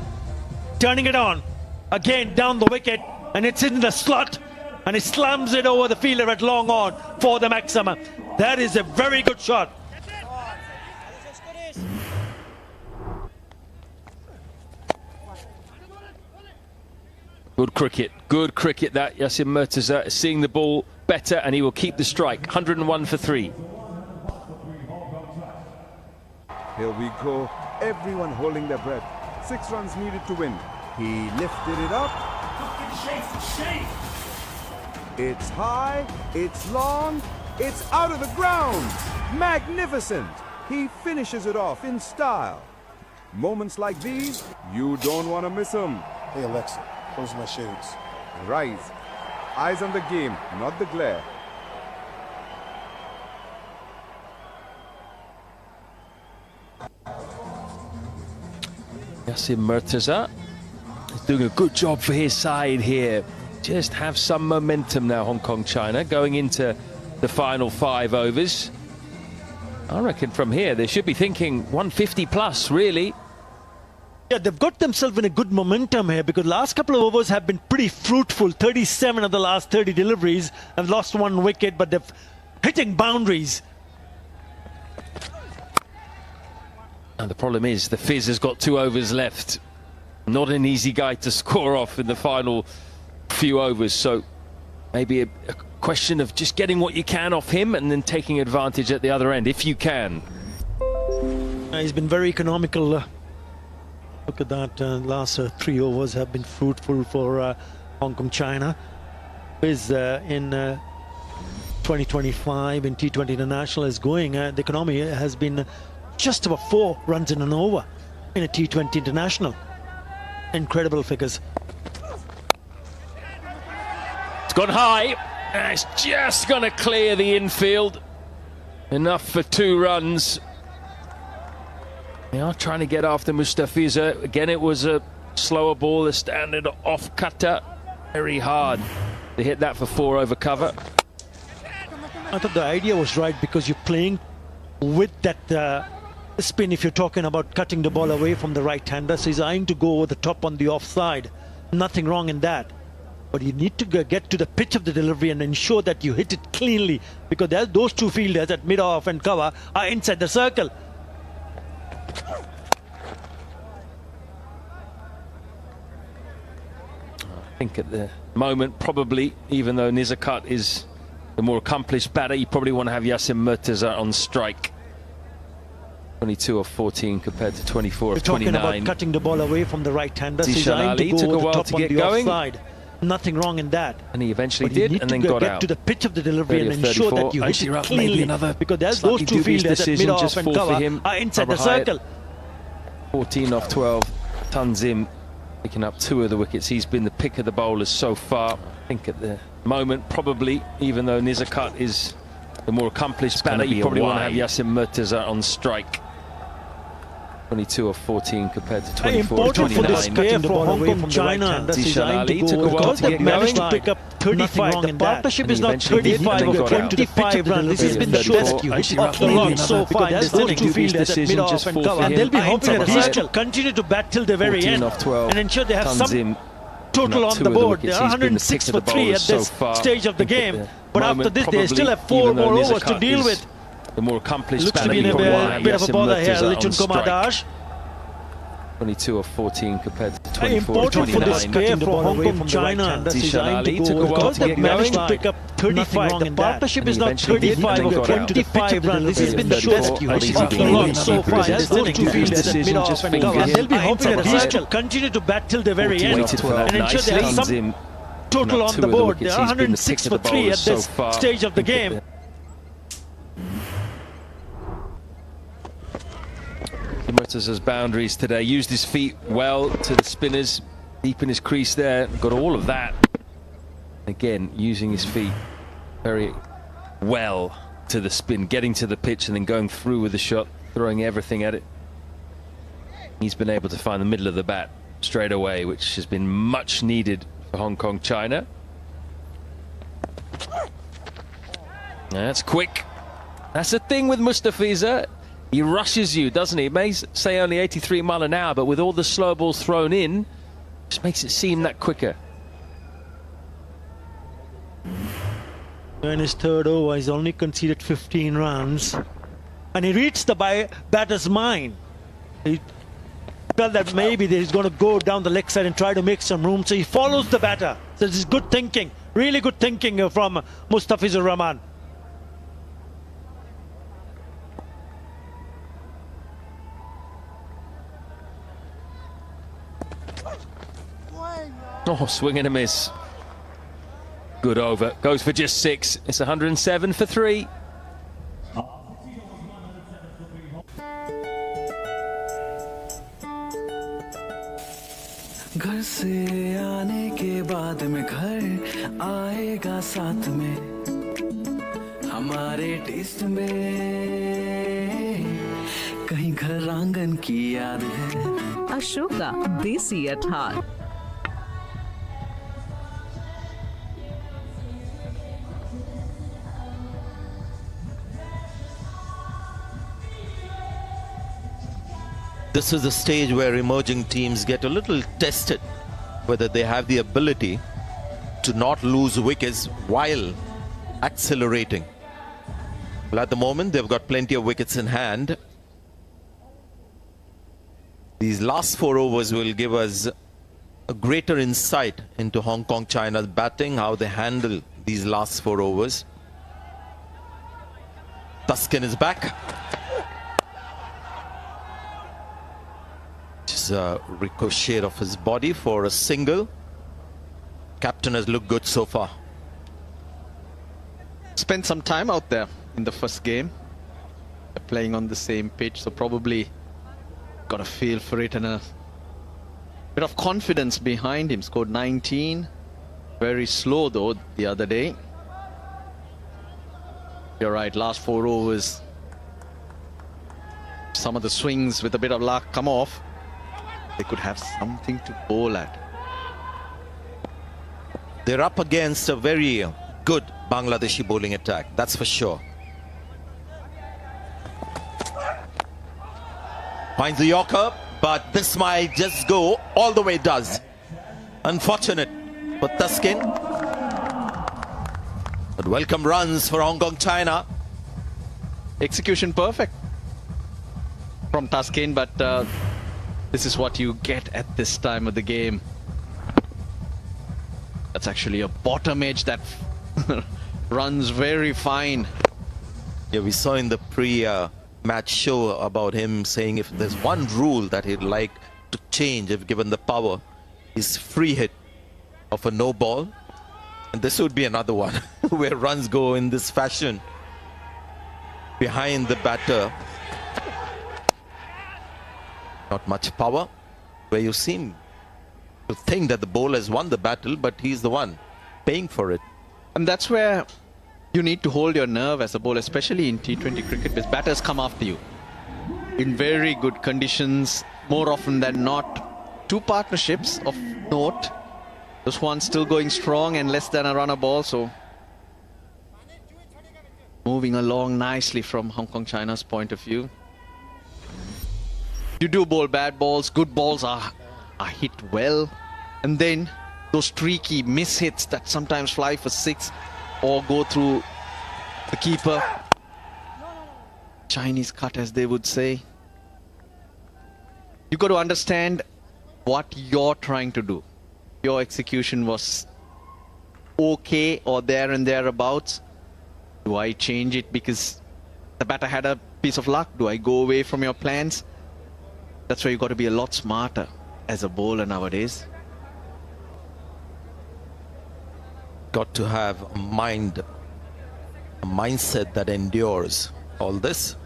turning it on. Again, down the wicket. And it's in the slot. And he slams it over the fielder at long on for the maximum. That is a very good shot. Good cricket that. Yasir Murtaza is seeing the ball better and he will keep the strike. 101 for 3. Here we go. Everyone holding their breath. 6 runs needed to win. He lifted it up. It's high, it's long, it's out of the ground. Magnificent. He finishes it off in style. Moments like these, you don't want to miss them. Hey Alexa, close my shades. Rise. Eyes on the game, not the glare. Yasir Murtaza is doing a good job for his side here. Just have some momentum now, Hong Kong, China, going into the final 5 overs. I reckon from here they should be thinking 150 plus, really. Yeah, they've got themselves in a good momentum here because last couple of overs have been pretty fruitful. 37 of the last 30 deliveries have lost 1 wicket, but they're hitting boundaries. And the problem is the Fizz has got 2 overs left. Not an easy guy to score off in the final few overs, so maybe a question of just getting what you can off him and then taking advantage at the other end, if you can. He's been very economical. Look at that, last 3 overs have been fruitful for Hong Kong, China. Fizz in 2025 in T20 International is going. The economy has been just about 4 runs in an over in a T20 International. Incredible figures. It's gone high. It's just going to clear the infield. Enough for 2 runs. They are trying to get after Mustafiza. Again, it was a slower ball, a standard off cutter. Very hard to hit that for 4 over cover. I thought the idea was right because you're playing with that spin if you're talking about cutting the ball away from the right-hander. So he's eyeing to go over the top on the offside. Nothing wrong in that. But you need to get to the pitch of the delivery and ensure that you hit it cleanly because those 2 fielders at mid-off and cover are inside the circle. I think at the moment, probably, even though Nizakat is the more accomplished batter, you probably want to have Yasir Murtaza on strike. 22 of 14 compared to 24 of 29. You're talking about cutting the ball away from the right-hander. So he's Zishan eyeing Ali to took go a over while the top to on get the going. offside. Nothing wrong in that. And he eventually But you did, need and to then got get out. to the pitch of the delivery and 30 of ensure 34. that you hit Actually, it maybe cleanly another because those slightly 2 dubious fielders at decision mid-off just and fall for cover him. are inside the Rabahayat. circle. 14 off 12. Tanzim picking up 2 of the wickets. He's been the pick of the bowlers so far. I think at the moment, probably, even though Nizakat is the more accomplished batter, you probably want to have Yasir Murtaza on strike. 22 of 14 compared to 24 of 29. For this player for Hong Kong, China. Zishan Ali took a while to get managed going. to pick up 35. The partnership is not 35 or 25 runs. This has been the best you hit off the lot so far. There's those 2 fielders at mid-off and cover. And they'll be hoping that these to continue to bat till the very end and ensure they have some total on the board. They are 106 for 3 at this stage of the game. But after this, they still have 4 more overs to deal with. The more accomplished looks to be in a bit of a bother here, Lichun Kumar Das. 22 of 14 compared to 24 of Important 29. for this player for Hong Kong, China. Zishan Ali took a while to get managed going. to pick up 35. The partnership is not 35 or 25 runs. This has been the best of the lot so far. That's those two fielders at mid-off and cover. They'll be hoping that these two continue to bat till the very end and ensure they have some total on the board. They are 106 for 3 at this stage of the game. Murtaza's boundaries today, used his feet well to the spinners, deep in his crease there, got all of that. Again, using his feet very well to the spin, getting to the pitch and then going through with the shot, throwing everything at it. He's been able to find the middle of the bat straight away, which has been much needed for Hong Kong, China. That's quick. That's the thing with Mustafiza. He rushes you, doesn't he? It may say only 83 mile an hour, but with all the slow balls thrown in, just makes it seem that quicker. In his third over, he's only conceded 15 runs. And he reached the batter's mind. He felt that maybe he's going to go down the leg side and try to make some room. So he follows the batter. So this is good thinking, really good thinking from Mustafizur Rahman. Oh, swing and a miss. Good over. Goes for just 6. It's 107 for 3. घर से आने के बाद में घर आएगा साथ में हमारे टेस्ट में कहीं घर आंगन की याद है अशोका देसी at heart. This is the stage where emerging teams get a little tested, whether they have the ability to not lose wickets while accelerating. Well, at the moment, they've got plenty of wickets in hand. These last 4 overs will give us a greater insight into Hong Kong China's batting, how they handle these last 4 overs. Tuscan is back. Just a ricochet of his body for a single. Captain has looked good so far. Spent some time out there in the first game. They're playing on the same pitch, so probably got a feel for it and a bit of confidence behind him. Scored 19. Very slow though the other day. You're right, last 4 overs. Some of the swings with a bit of luck come off. They could have something to bowl at. They're up against a very good Bangladeshi bowling attack, that's for sure. Finds the Yorker, but this might just go all the way, does. Unfortunate for Tuscan. But welcome runs for Hong Kong China. Execution perfect from Tuscan, but this is what you get at this time of the game. That's actually a bottom edge that runs very fine. Yeah, we saw in the pre-match show about him saying if there's one rule that he'd like to change if given the power, is free hit of a no ball. And this would be another one where runs go in this fashion behind the batter. Not much power, where you seem to think that the bowler has won the battle, but he's the one paying for it. And that's where you need to hold your nerve as a bowler, especially in T20 cricket, because batters come after you in very good conditions, more often than not. 2 partnerships of note. This one still going strong and less than a run a ball, so moving along nicely from Hong Kong China's point of view. You do bowl bad balls, good balls are hit well, and then those streaky miss hits that sometimes fly for 6 or go through the keeper. Chinese cut, as they would say. You got to understand what you're trying to do. Your execution was okay or there and thereabouts? Do I change it because the batter had a piece of luck? Do I go away from your plans? That's where you've got to be a lot smarter as a bowler nowadays. Got to have a mindset that endures all this.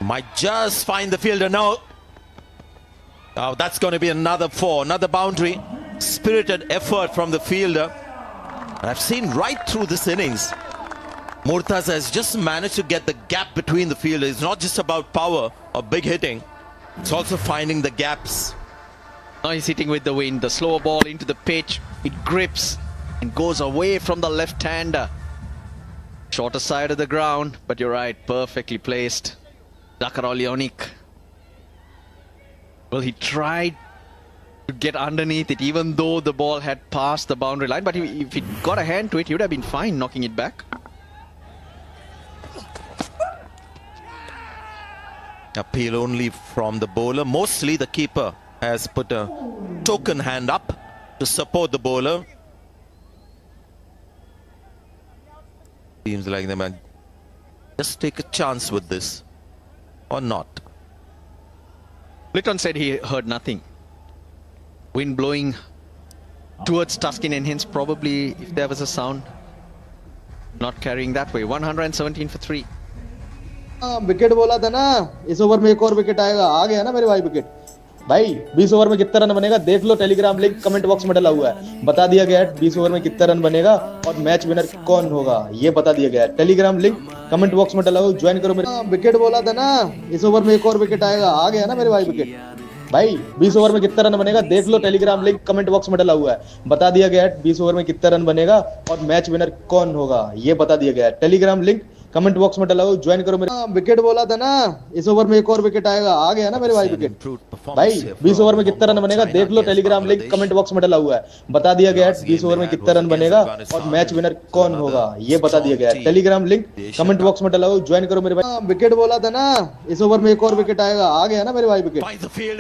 Might just find the fielder now. Oh, that's going to be another 4, another boundary. Spirited effort from the fielder. I've seen right through this innings, Murtaza has just managed to get the gap between the fielders. It's not just about power or big hitting. It's also finding the gaps. Now he's hitting with the wind. The slower ball into the pitch. It grips and goes away from the left-hander. Shorter side of the ground, but you're right, perfectly placed. Zakarolionik. Well, he tried to get underneath it, even though the ball had passed the boundary line. But if he got a hand to it, he would have been fine knocking it back. Appeal only from the bowler. Mostly the keeper has put a token hand up to support the bowler. Seems like they might just take a chance with this, or not. Litton said he heard nothing. Wind blowing towards Tuskin, and hence probably, if there was a sound, not carrying that way. 117 for 3. Wicket बोला था ना, इस over में एक और wicket आएगा. आ गया ना मेरे भाई विकेट. भाई 20 ओवर में कितना रन बनेगा देख लो. टेलीग्राम लिंक कमेंट बॉक्स में डला हुआ है. बता दिया गया है 20 ओवर में कितना रन बनेगा और मैच विनर कौन होगा, ये बता दिया गया है. टेलीग्राम लिंक कमेंट बॉक्स में डला हुआ है, ज्वाइन करो मेरे. विकेट बोला था ना, इस ओवर में एक और विकेट आएगा. आ गया ना मेरे भाई विकेट. भाई 20 ओवर में कितना रन बनेगा देख लो. टेलीग्राम लिंक कमेंट बॉक्स में डला हुआ है. बता दिया गया है 20 ओवर में कितना रन बनेगा और मैच विनर कौन होगा, ये बता दिया गया है. टेलीग्राम लिंक कमेंट बॉक्स में डला हुआ, ज्वाइन करो मेरे. विकेट बोला था ना, इस ओवर में एक और विकेट आएगा. आ गया ना मेरे भाई विकेट. भाई 20 ओवर में कितना रन बनेगा देख लो. टेलीग्राम लिंक कमेंट बॉक्स में डला हुआ है. बता दिया गया है 20 ओवर में कितना रन बनेगा और मैच विनर कौन होगा, ये बता दिया गया है. टेलीग्राम लिंक कमेंट बॉक्स में डला हुआ, ज्वाइन करो मेरे भाई. विकेट बोला था ना, इस ओवर में एक और विकेट आएगा. आ गया ना मेरे भाई विकेट.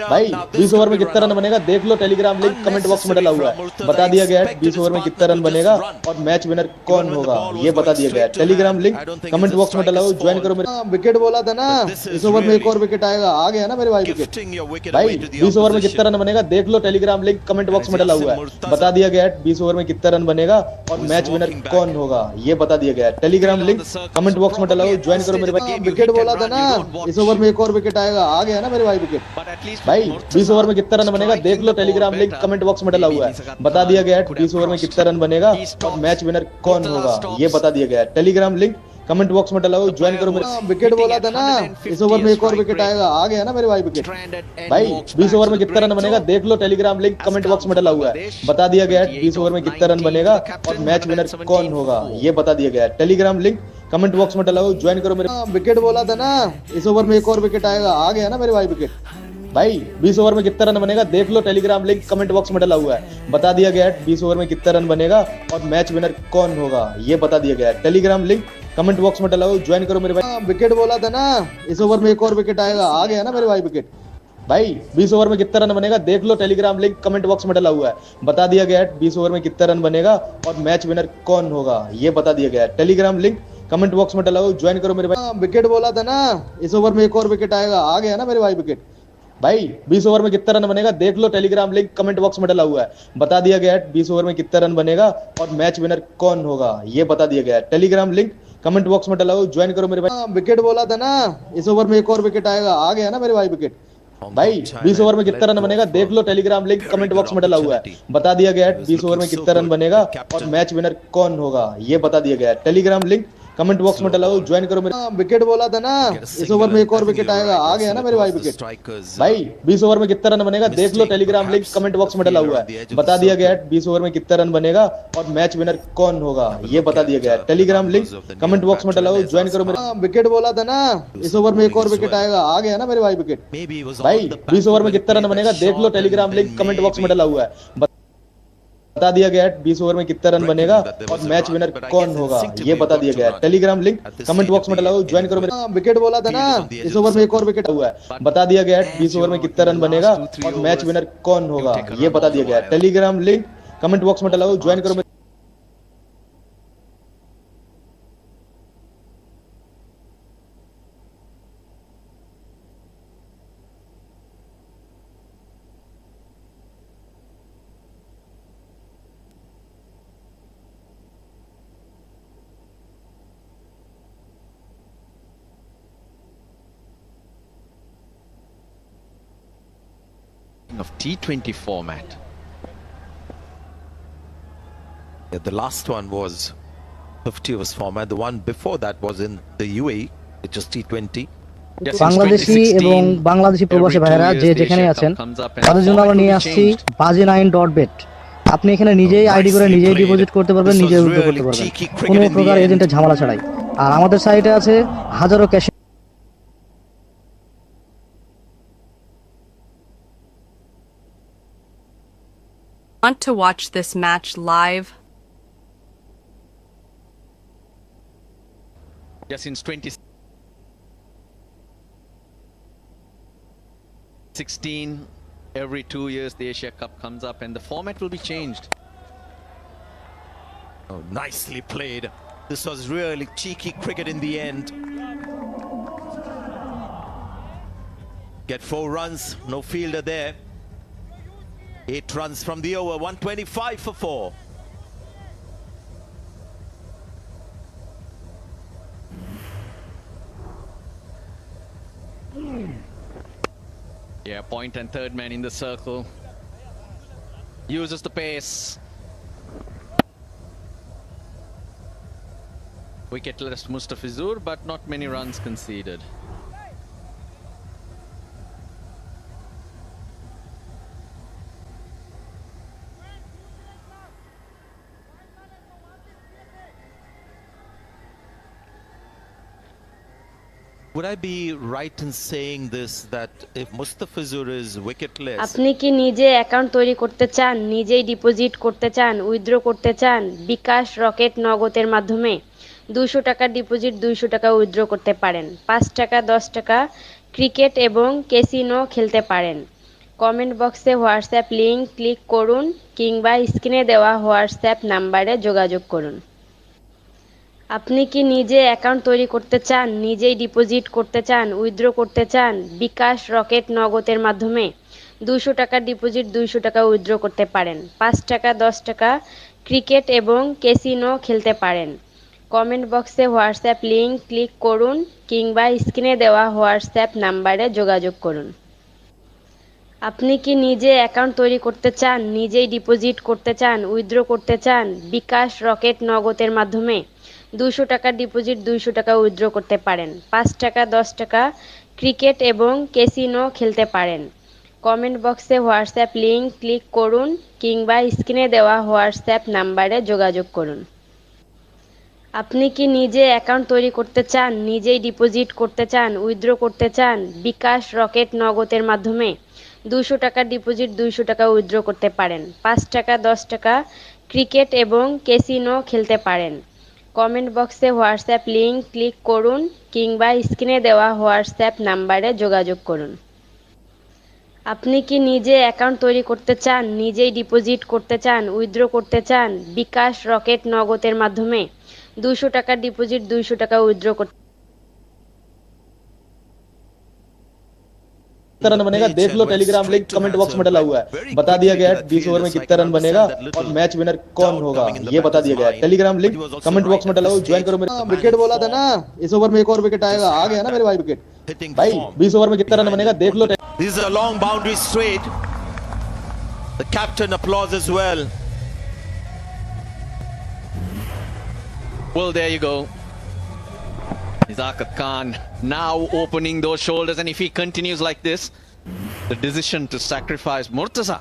भाई 20 ओवर में कितना रन बनेगा देख लो. टेलीग्राम लिंक कमेंट बॉक्स में डला हुआ है. बता दिया गया है 20 ओवर में कितना रन बनेगा और मैच विनर कौन होगा, ये बता दिया गया है. टेलीग्राम लिंक कमेंट बॉक्स में डला हुआ, ज्वाइन करो मेरे. विकेट बोला था ना, इस ओवर में एक और विकेट आएगा. आ गया ना मेरे भाई विकेट. भाई 20 ओवर में कितना रन बनेगा देख लो. टेलीग्राम लिंक कमेंट बॉक्स में डला हुआ है. बता दिया गया है 20 ओवर में कितना रन बनेगा और मैच विनर कौन होगा, ये बता दिया गया है. टेलीग्राम लिंक कमेंट बॉक्स में डला हुआ, ज्वाइन करो मेरे भाई. विकेट बोला था ना, इस ओवर में एक और विकेट आएगा. आ गया ना मेरे भाई विकेट. भाई 20 ओवर में कितना रन बनेगा देख लो. टेलीग्राम लिंक कमेंट बॉक्स में डला हुआ है. बता दिया गया है 20 ओवर में कितना रन बनेगा और मैच विनर कौन होगा, ये बता दिया गया है. टेलीग्राम लिंक कमेंट बॉक्स में डला हुआ, ज्वाइन करो मेरे. विकेट बोला था ना, इस ओवर में एक और विकेट आएगा. आ गया ना मेरे भाई विकेट. भाई 20 ओवर में कितना रन बनेगा देख लो. टेलीग्राम लिंक कमेंट बॉक्स में डला हुआ है. बता दिया गया है 20 ओवर में कितना रन बनेगा और मैच विनर कौन होगा, ये बता दिया गया है. टेलीग्राम लिंक कमेंट बॉक्स में डला हुआ, ज्वाइन करो मेरे. विकेट बोला था ना, इस ओवर में एक और विकेट आएगा. आ गया ना मेरे भाई विकेट. भाई 20 ओवर में कितना रन बनेगा देख लो. टेलीग्राम लिंक कमेंट बॉक्स में डला हुआ है. बता दिया गया है 20 ओवर में कितना रन बनेगा और मैच विनर कौन होगा, ये बता दिया गया है. टेलीग्राम लिंक कमेंट बॉक्स में डला हुआ, ज्वाइन करो मेरे भाई. विकेट बोला था ना, इस ओवर में एक और विकेट आएगा. आ गया ना मेरे भाई विकेट. भाई 20 ओवर में कितना रन बनेगा देख लो. टेलीग्राम लिंक कमेंट बॉक्स में डला हुआ है. बता दिया गया है 20 ओवर में कितना रन बनेगा और मैच विनर कौन होगा, ये बता दिया गया है. टेलीग्राम लिंक कमेंट बॉक्स में डला हुआ, ज्वाइन करो मेरे भाई. विकेट बोला था ना, इस ओवर में एक और विकेट आएगा. आ गया ना मेरे भाई विकेट. भाई 20 ओवर में कितना रन बनेगा देख लो. टेलीग्राम लिंक कमेंट बॉक्स में डला हुआ है. बता दिया गया है 20 ओवर में कितना रन बनेगा और मैच विनर कौन होगा, ये बता दिया गया है. टेलीग्राम लिंक कमेंट बॉक्स में डला हुआ, ज्वाइन करो मेरे भाई. विकेट बोला था ना, इस ओवर में एक और विकेट आएगा. आ गया ना मेरे भाई विकेट. भाई 20 ओवर में कितना रन बनेगा देख लो. टेलीग्राम लिंक कमेंट बॉक्स में डला हुआ है. बता दिया गया है 20 ओवर में कितना रन बनेगा और मैच विनर कौन होगा, ये बता दिया गया है. टेलीग्राम लिंक कमेंट बॉक्स में डला हुआ, ज्वाइन करो मेरे. विकेट बोला था ना, इस ओवर में एक और विकेट आएगा. आ गया ना मेरे भाई विकेट. भाई 20 ओवर में कितना रन बनेगा देख लो. टेलीग्राम लिंक कमेंट बॉक्स में डला हुआ है. बता दिया गया है 20 ओवर में कितना रन बनेगा और मैच विनर कौन होगा, ये बता दिया गया है. टेलीग्राम लिंक कमेंट बॉक्स में डला हुआ, ज्वाइन करो मेरे. विकेट बोला था ना, इस ओवर में एक और विकेट आएगा. आ गया ना मेरे भाई विकेट. भाई 20 ओवर में कितना रन बनेगा देख लो. टेलीग्राम लिंक कमेंट बॉक्स में डला हुआ है. बता दिया गया है 20 ओवर में कितना रन बनेगा और मैच विनर कौन होगा ये बता दिया गया है। टेलीग्राम लिंक कमेंट बॉक्स में डलाओ, ज्वाइन करो। विकेट बोला था ना, इस ओवर में एक और विकेट हुआ है। बता दिया गया है 20 ओवर में कितना रन बनेगा और मैच विनर कौन होगा ये बता दिया गया है। टेलीग्राम लिंक कमेंट बॉक्स में डलाओ, ज्वाइन करो। Of T20 format. Yeah, the last one was 50 overs format. The one before that was in the UAE, which was T20. Bangladeshi এবং বাংলাদেশি প্রবাসী ভাইরা যে যেখানে আছেন তাদের জন্য আমরা নিয়ে আসছি bazi9.bet। আপনি এখানে নিজেই আইডি করে নিজেই ডিপোজিট করতে পারবেন, নিজেই উইথড্র করতে পারবেন কোনো প্রকার এজেন্টের ঝামেলা ছাড়াই। আর আমাদের সাইটে আছে হাজারো cash. Want to watch this match live? Just since 2016, every 2 years the Asia Cup comes up and the format will be changed. Oh, nicely played. This was really cheeky cricket in the end. Get 4 runs, no fielder there. 8 runs from the over, 125 for 4. Yeah, point and third man in the circle. Uses the pace. Wicketless Mustafizur, but not many runs conceded. Would I be right in saying this, that if Mustafizur is wicketless? আপনি কি নিজে account তৈরি করতে চান, নিজেই deposit করতে চান, withdraw করতে চান বিকাশ, রকেট, নগদের মাধ্যমে 200 টাকা ডিপোজিট 200 টাকা উইথড্র করতে পারেন। 5 টাকা 10 টাকা ক্রিকেট এবং ক্যাসিনো খেলতে পারেন। কমেন্ট বক্সে হোয়াটসঅ্যাপ লিংক ক্লিক করুন কিংবা স্ক্রিনে দেওয়া হোয়াটসঅ্যাপ নাম্বারে যোগাযোগ করুন। আপনি কি নিজে অ্যাকাউন্ট তৈরি করতে চান, নিজেই ডিপোজিট করতে চান, উইথড্র করতে চান বিকাশ, রকেট, নগদের মাধ্যমে 200 টাকা ডিপোজিট 200 টাকা উইথড্র করতে পারেন। 5 টাকা 10 টাকা ক্রিকেট এবং ক্যাসিনো খেলতে পারেন। কমেন্ট বক্সে হোয়াটসঅ্যাপ লিংক ক্লিক করুন কিংবা স্ক্রিনে দেওয়া হোয়াটসঅ্যাপ নাম্বারে যোগাযোগ করুন। আপনি কি নিজে অ্যাকাউন্ট তৈরি করতে চান, নিজেই ডিপোজিট করতে চান, উইথড্র করতে চান বিকাশ, রকেট, নগদের মাধ্যমে 200 টাকা ডিপোজিট 200 টাকা উইথড্র করতে পারেন। 5 টাকা 10 টাকা ক্রিকেট এবং ক্যাসিনো খেলতে পারেন। কমেন্ট বক্সে হোয়াটসঅ্যাপ লিংক ক্লিক করুন কিংবা স্ক্রিনে দেওয়া হোয়াটসঅ্যাপ নাম্বারে যোগাযোগ করুন। আপনি কি নিজে অ্যাকাউন্ট তৈরি করতে চান, নিজেই ডিপোজিট করতে চান, উইথড্র করতে চান বিকাশ, রকেট, নগদের মাধ্যমে 200 টাকা ডিপোজিট 200 টাকা উইথড্র করতে পারেন। 5 টাকা 10 টাকা ক্রিকেট এবং ক্যাসিনো খেলতে পারেন। কমেন্ট বক্সে হোয়াটসঅ্যাপ লিংক ক্লিক করুন কিংবা স্ক্রিনে দেওয়া হোয়াটসঅ্যাপ নাম্বারে যোগাযোগ করুন। আপনি কি নিজে অ্যাকাউন্ট তৈরি করতে চান, নিজেই ডিপোজিট করতে চান, উইথড্র করতে চান বিকাশ, রকেট, নগদের মাধ্যমে 200 টাকা ডিপোজিট 200 টাকা উইথড্র করতে रन बनेगा देख लो। टेलीग्राम लिंक कमेंट बॉक्स में डला हुआ है। बता दिया गया है 20 ओवर में कितना रन बनेगा और मैच विनर कौन होगा ये बता दिया गया है। टेलीग्राम लिंक कमेंट बॉक्स में डला हुआ, ज्वाइन करो। विकेट बोला था ना, इस ओवर में एक और विकेट आएगा। आ गया ना मेरे भाई विकेट। भाई 20 ओवर में कितना रन बनेगा देख लो। This is a long boundary straight. The captain applauds as well. Well, there you go. Nizakat Khan now opening those shoulders, and if he continues like this, the decision to sacrifice Murtaza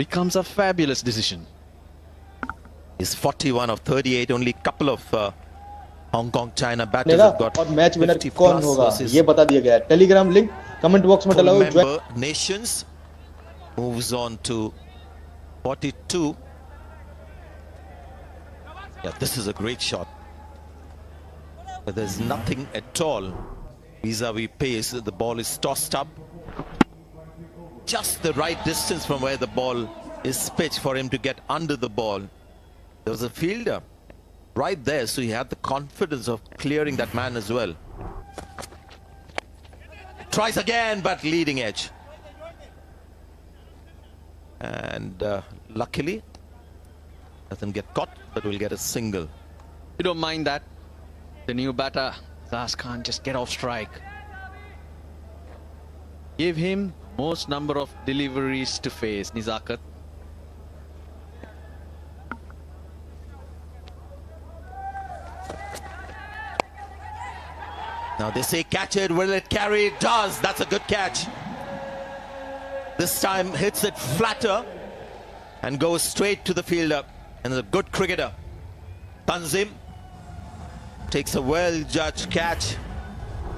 becomes a fabulous decision. He's 41 of 38. Only a couple of Hong Kong China batters have got और match winner कौन होगा ये बता दिया गया है। Telegram link comment box में डला हुआ, member nations moves on to 42. Yeah, this is a great shot. But there's nothing at all vis-a-vis pace. The ball is tossed up. Just the right distance from where the ball is pitched for him to get under the ball. There was a fielder right there, so he had the confidence of clearing that man as well. Tries again, but leading edge. And luckily, doesn't get caught, but will get a single. You don't mind that. The new batter, Zaz can't just get off strike. Give him most number of deliveries to face, Nizakat. Now they say catch it, will it carry? It does. That's a good catch. This time hits it flatter and goes straight to the fielder. And a good cricketer. Tanzim takes a well-judged catch.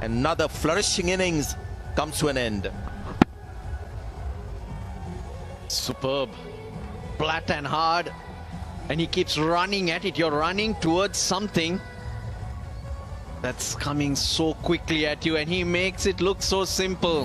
Another flourishing innings comes to an end. Superb. Flat and hard. And he keeps running at it. You're running towards something that's coming so quickly at you, and he makes it look so simple.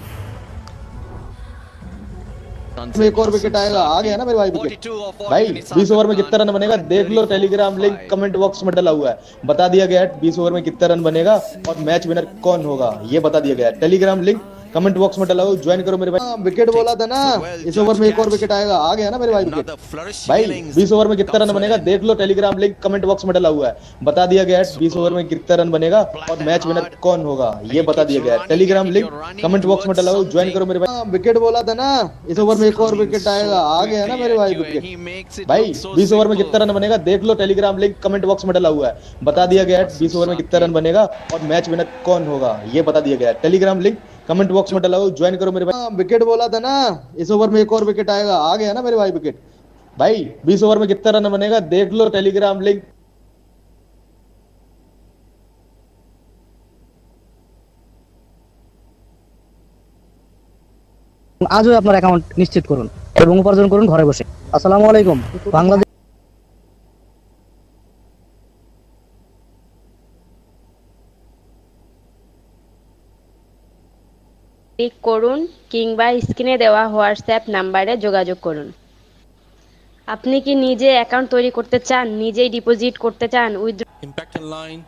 एक और wicket आएगा, आ गया ना मेरे भाई wicket. भाई 20 over में कितना रन बनेगा देख लो, टेलीग्राम लिंक कमेंट बॉक्स में डला हुआ है, बता दिया गया है 20 ओवर में कितना रन बनेगा और मैच विनर कौन होगा ये बता दिया गया है। टेलीग्राम लिंक कमेंट बॉक्स में डला हुआ, ज्वाइन करो मेरे भाई। विकेट बोला था ना, इस ओवर में एक और विकेट आएगा, आ गया ना मेरे भाई विकेट। भाई 20 ओवर में कितना रन बनेगा देख लो, टेलीग्राम लिंक कमेंट बॉक्स में डला हुआ है, बता दिया गया है 20 ओवर में कितना रन बनेगा और मैच विनर कौन होगा ये बता दिया गया है। टेलीग्राम लिंक कमेंट बॉक्स में डला हुआ, ज्वाइन करो मेरे भाई। विकेट बोला था ना, इस ओवर में एक और विकेट आएगा, आ गया ना मेरे भाई विकेट। भाई 20 ओवर में कितना रन बनेगा देख लो, टेलीग्राम लिंक कमेंट बॉक्स में डला हुआ है, बता दिया गया है 20 ओवर में कितना रन बनेगा और मैच विनर कौन होगा ये बता दिया गया है। टेलीग्राम लिंक कमेंट बॉक्स में डला हुआ, ज्वाइन करो मेरे भाई। विकेट बोला था ना, इस ओवर में एक और विकेट आएगा, आ गया ना मेरे भाई विकेट। भाई 20 ओवर में कितना रन बनेगा देख लो, टेलीग्राम लिंक। আজই আপনার অ্যাকাউন্ট নিশ্চিত করুন এবং উপার্জন করুন ঘরে বসে। আসসালামু আলাইকুম। বাংলাদেশ ক্লিক করুন কিংবা স্ক্রিনে দেওয়া হোয়াটসঅ্যাপ নম্বরে যোগাযোগ করুন। আপনি কি নিজে অ্যাকাউন্ট তৈরি করতে চান, নিজেই ডিপোজিট করতে চান, impact in line,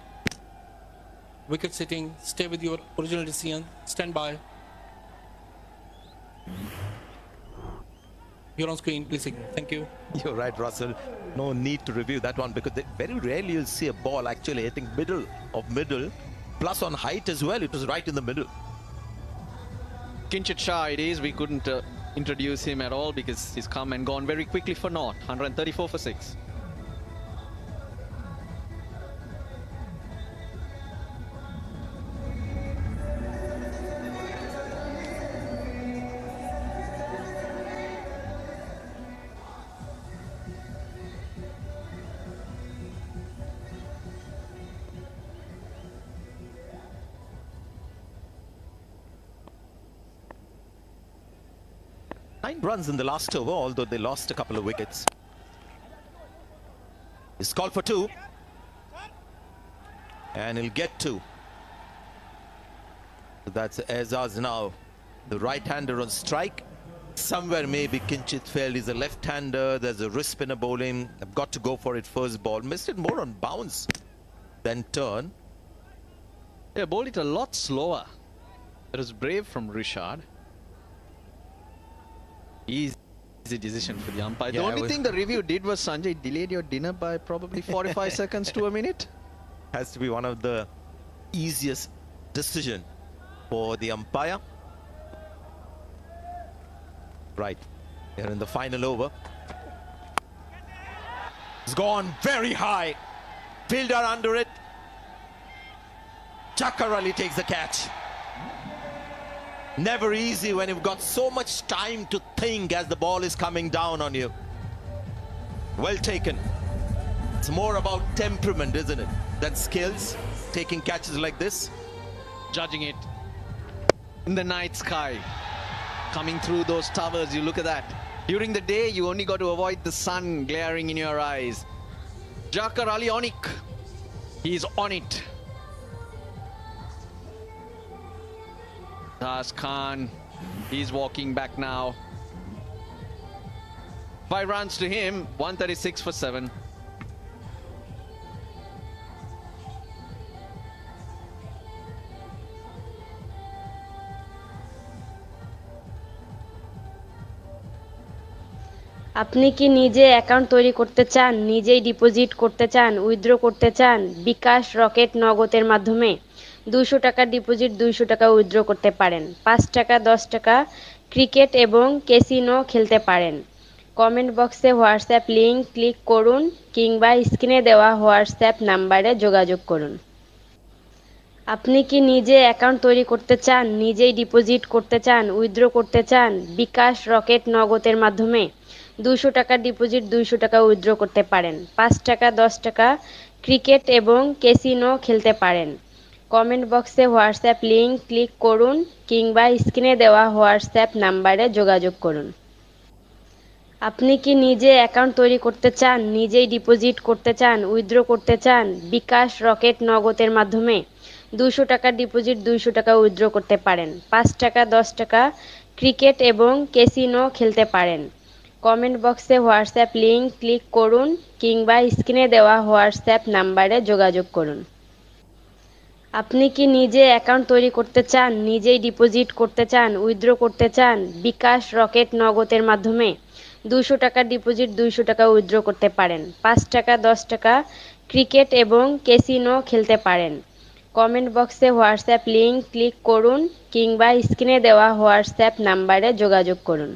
wicket sitting, stay with your original decision, stand by. You're on screen, please signal. Thank you. You're right, Russell. No need to review that one because very rarely you'll see a ball actually hitting middle of middle, plus on height as well. It was right in the middle. Kinchit Shah it is. We couldn't introduce him at all because he's come and gone very quickly for naught. 134 for 6. Nine runs in the last over, although they lost a couple of wickets. He's called for 2. And he'll get 2. So that's Aizaz now, the right-hander on strike. Somewhere maybe Kinchit felt he's a left-hander. There's a wrist spinner bowling. I've got to go for it first ball. Missed it more on bounce than turn. Yeah, bowled it a lot slower. That was brave from Rishad. Easy decision for the umpire. The only thing the review did was, Sanjay, delayed your dinner by probably 45 seconds to a minute. Has to be one of the easiest decision for the umpire. Right, they're in the final over. It's gone very high. Fielder under it. Chakar Ali takes the catch. Never easy when you've got so much time to think as the ball is coming down on you. Well taken. It's more about temperament, isn't it, than skills, taking catches like this. Judging it in the night sky, coming through those towers, you look at that. During the day, you only got to avoid the sun glaring in your eyes. Jakar Ali Onik, he's on it. Tas Khan, he's walking back now. 5 runs to him, 136 for 7. আপনি কি নিজে account তৈরি করতে চান, নিজেই deposit করতে চান, withdraw করতে চান? বিকাশ, রকেট, নগদের মাধ্যমে 200 টাকার ডিপোজিট 200 টাকা উইথড্র করতে পারেন। 5 টাকা, 10 টাকা ক্রিকেট এবং ক্যাসিনো খেলতে পারেন। কমেন্ট বক্সে হোয়াটসঅ্যাপ লিংক ক্লিক করুন কিংবা স্ক্রিনে দেওয়া হোয়াটসঅ্যাপ নাম্বারে যোগাযোগ করুন। আপনি কি নিজে অ্যাকাউন্ট তৈরি করতে চান, নিজেই ডিপোজিট করতে চান, উইথড্র করতে চান? বিকাশ, রকেট, নগদের মাধ্যমে 200 টাকার ডিপোজিট 200 টাকা উইথড্র করতে পারেন। 5 টাকা, 10 টাকা ক্রিকেট এবং ক্যাসিনো খেলতে পারেন। কমেন্ট বক্সে হোয়াটসঅ্যাপ লিংক ক্লিক করুন কিংবা স্ক্রিনে দেওয়া হোয়াটসঅ্যাপ নাম্বারে যোগাযোগ করুন। আপনি কি নিজে অ্যাকাউন্ট তৈরি করতে চান, নিজেই ডিপোজিট করতে চান, উইথড্র করতে চান? বিকাশ, রকেট, নগদের মাধ্যমে 200 টাকার ডিপোজিট 200 টাকা উইথড্র করতে পারেন। 5 টাকা, 10 টাকা ক্রিকেট এবং ক্যাসিনো খেলতে পারেন। কমেন্ট বক্সে হোয়াটসঅ্যাপ লিংক ক্লিক করুন কিংবা স্ক্রিনে দেওয়া হোয়াটসঅ্যাপ নাম্বারে যোগাযোগ করুন। আপনি কি নিজে অ্যাকাউন্ট তৈরি করতে চান, নিজেই ডিপোজিট করতে চান, উইথড্র করতে চান? বিকাশ, রকেট, নগদের মাধ্যমে 200 টাকার ডিপোজিট 200 টাকা উইথড্র করতে পারেন। 5 টাকা, 10 টাকা ক্রিকেট এবং ক্যাসিনো খেলতে পারেন। কমেন্ট বক্সে হোয়াটসঅ্যাপ লিংক ক্লিক করুন কিংবা স্ক্রিনে দেওয়া হোয়াটসঅ্যাপ নাম্বারে যোগাযোগ করুন।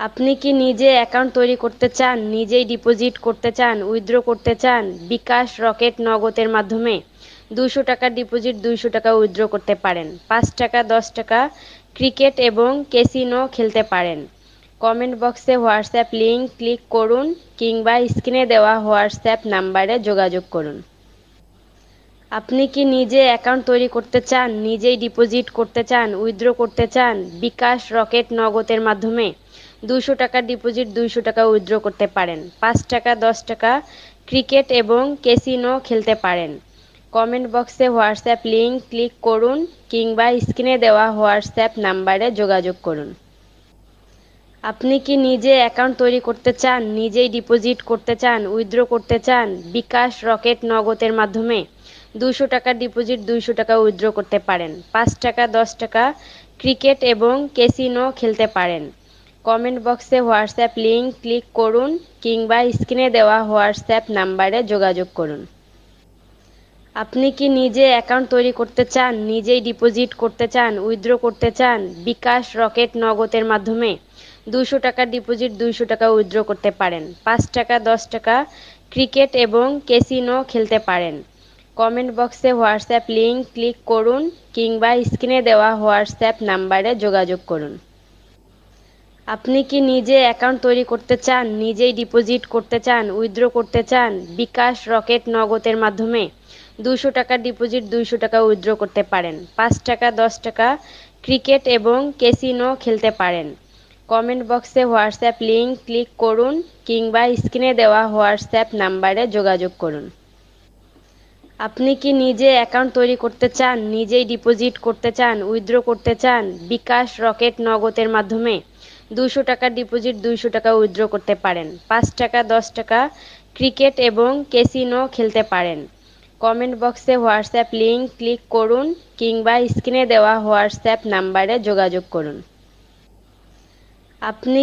আপনি কি নিজে অ্যাকাউন্ট তৈরি করতে চান, নিজেই ডিপোজিট করতে চান, উইথড্র করতে চান? বিকাশ, রকেট, নগদের মাধ্যমে 200 টাকার ডিপোজিট 200 টাকা উইথড্র করতে পারেন। 5 টাকা, 10 টাকা ক্রিকেট এবং ক্যাসিনো খেলতে পারেন। কমেন্ট বক্সে হোয়াটসঅ্যাপ লিংক ক্লিক করুন কিংবা স্ক্রিনে দেওয়া হোয়াটসঅ্যাপ নাম্বারে যোগাযোগ করুন। আপনি কি নিজে অ্যাকাউন্ট তৈরি করতে চান, নিজেই ডিপোজিট করতে চান, উইথড্র করতে চান? বিকাশ, রকেট, নগদের মাধ্যমে 200 টাকার ডিপোজিট 200 টাকা উইথড্র করতে পারেন। 5 টাকা, 10 টাকা ক্রিকেট এবং ক্যাসিনো খেলতে পারেন। কমেন্ট বক্সে হোয়াটসঅ্যাপ লিংক ক্লিক করুন কিংবা স্ক্রিনে দেওয়া হোয়াটসঅ্যাপ নাম্বারে যোগাযোগ করুন। আপনি কি নিজে অ্যাকাউন্ট তৈরি করতে চান, নিজেই ডিপোজিট করতে চান, উইথড্র করতে চান? বিকাশ, রকেট, নগদের মাধ্যমে 200 টাকার ডিপোজিট 200 টাকা উইথড্র করতে পারেন। 5 টাকা, 10 টাকা ক্রিকেট এবং ক্যাসিনো খেলতে পারেন। কমেন্ট বক্সে হোয়াটসঅ্যাপ লিংক ক্লিক করুন কিংবা স্ক্রিনে দেওয়া হোয়াটসঅ্যাপ নাম্বারে যোগাযোগ করুন। আপনি কি নিজে অ্যাকাউন্ট তৈরি করতে চান, নিজেই ডিপোজিট করতে চান, উইথড্র করতে চান? বিকাশ, রকেট, নগদের মাধ্যমে 200 টাকার ডিপোজিট 200 টাকা উইথড্র করতে পারেন। 5 টাকা, 10 টাকা ক্রিকেট এবং ক্যাসিনো খেলতে পারেন। কমেন্ট বক্সে হোয়াটসঅ্যাপ লিংক ক্লিক করুন কিংবা স্ক্রিনে দেওয়া হোয়াটসঅ্যাপ নাম্বারে যোগাযোগ করুন। আপনি কি নিজে অ্যাকাউন্ট তৈরি করতে চান, নিজেই ডিপোজিট করতে চান, উইথড্র করতে চান? বিকাশ, রকেট, নগদের মাধ্যমে 200 টাকার ডিপোজিট 200 টাকা উইথড্র করতে পারেন। 5 টাকা, 10 টাকা ক্রিকেট এবং ক্যাসিনো খেলতে পারেন। কমেন্ট বক্সে হোয়াটসঅ্যাপ লিংক ক্লিক করুন কিংবা স্ক্রিনে দেওয়া হোয়াটসঅ্যাপ নাম্বারে যোগাযোগ করুন। আপনি কি নিজে অ্যাকাউন্ট তৈরি করতে চান, নিজেই ডিপোজিট করতে চান, উইথড্র করতে চান? বিকাশ, রকেট, নগদের মাধ্যমে 200 টাকার ডিপোজিট 200 টাকা উইথড্র করতে পারেন। 5 টাকা, 10 টাকা ক্রিকেট এবং ক্যাসিনো খেলতে পারেন। কমেন্ট বক্সে হোয়াটসঅ্যাপ লিংক ক্লিক করুন কিংবা স্ক্রিনে দেওয়া হোয়াটসঅ্যাপ নাম্বারে যোগাযোগ করুন। আপনি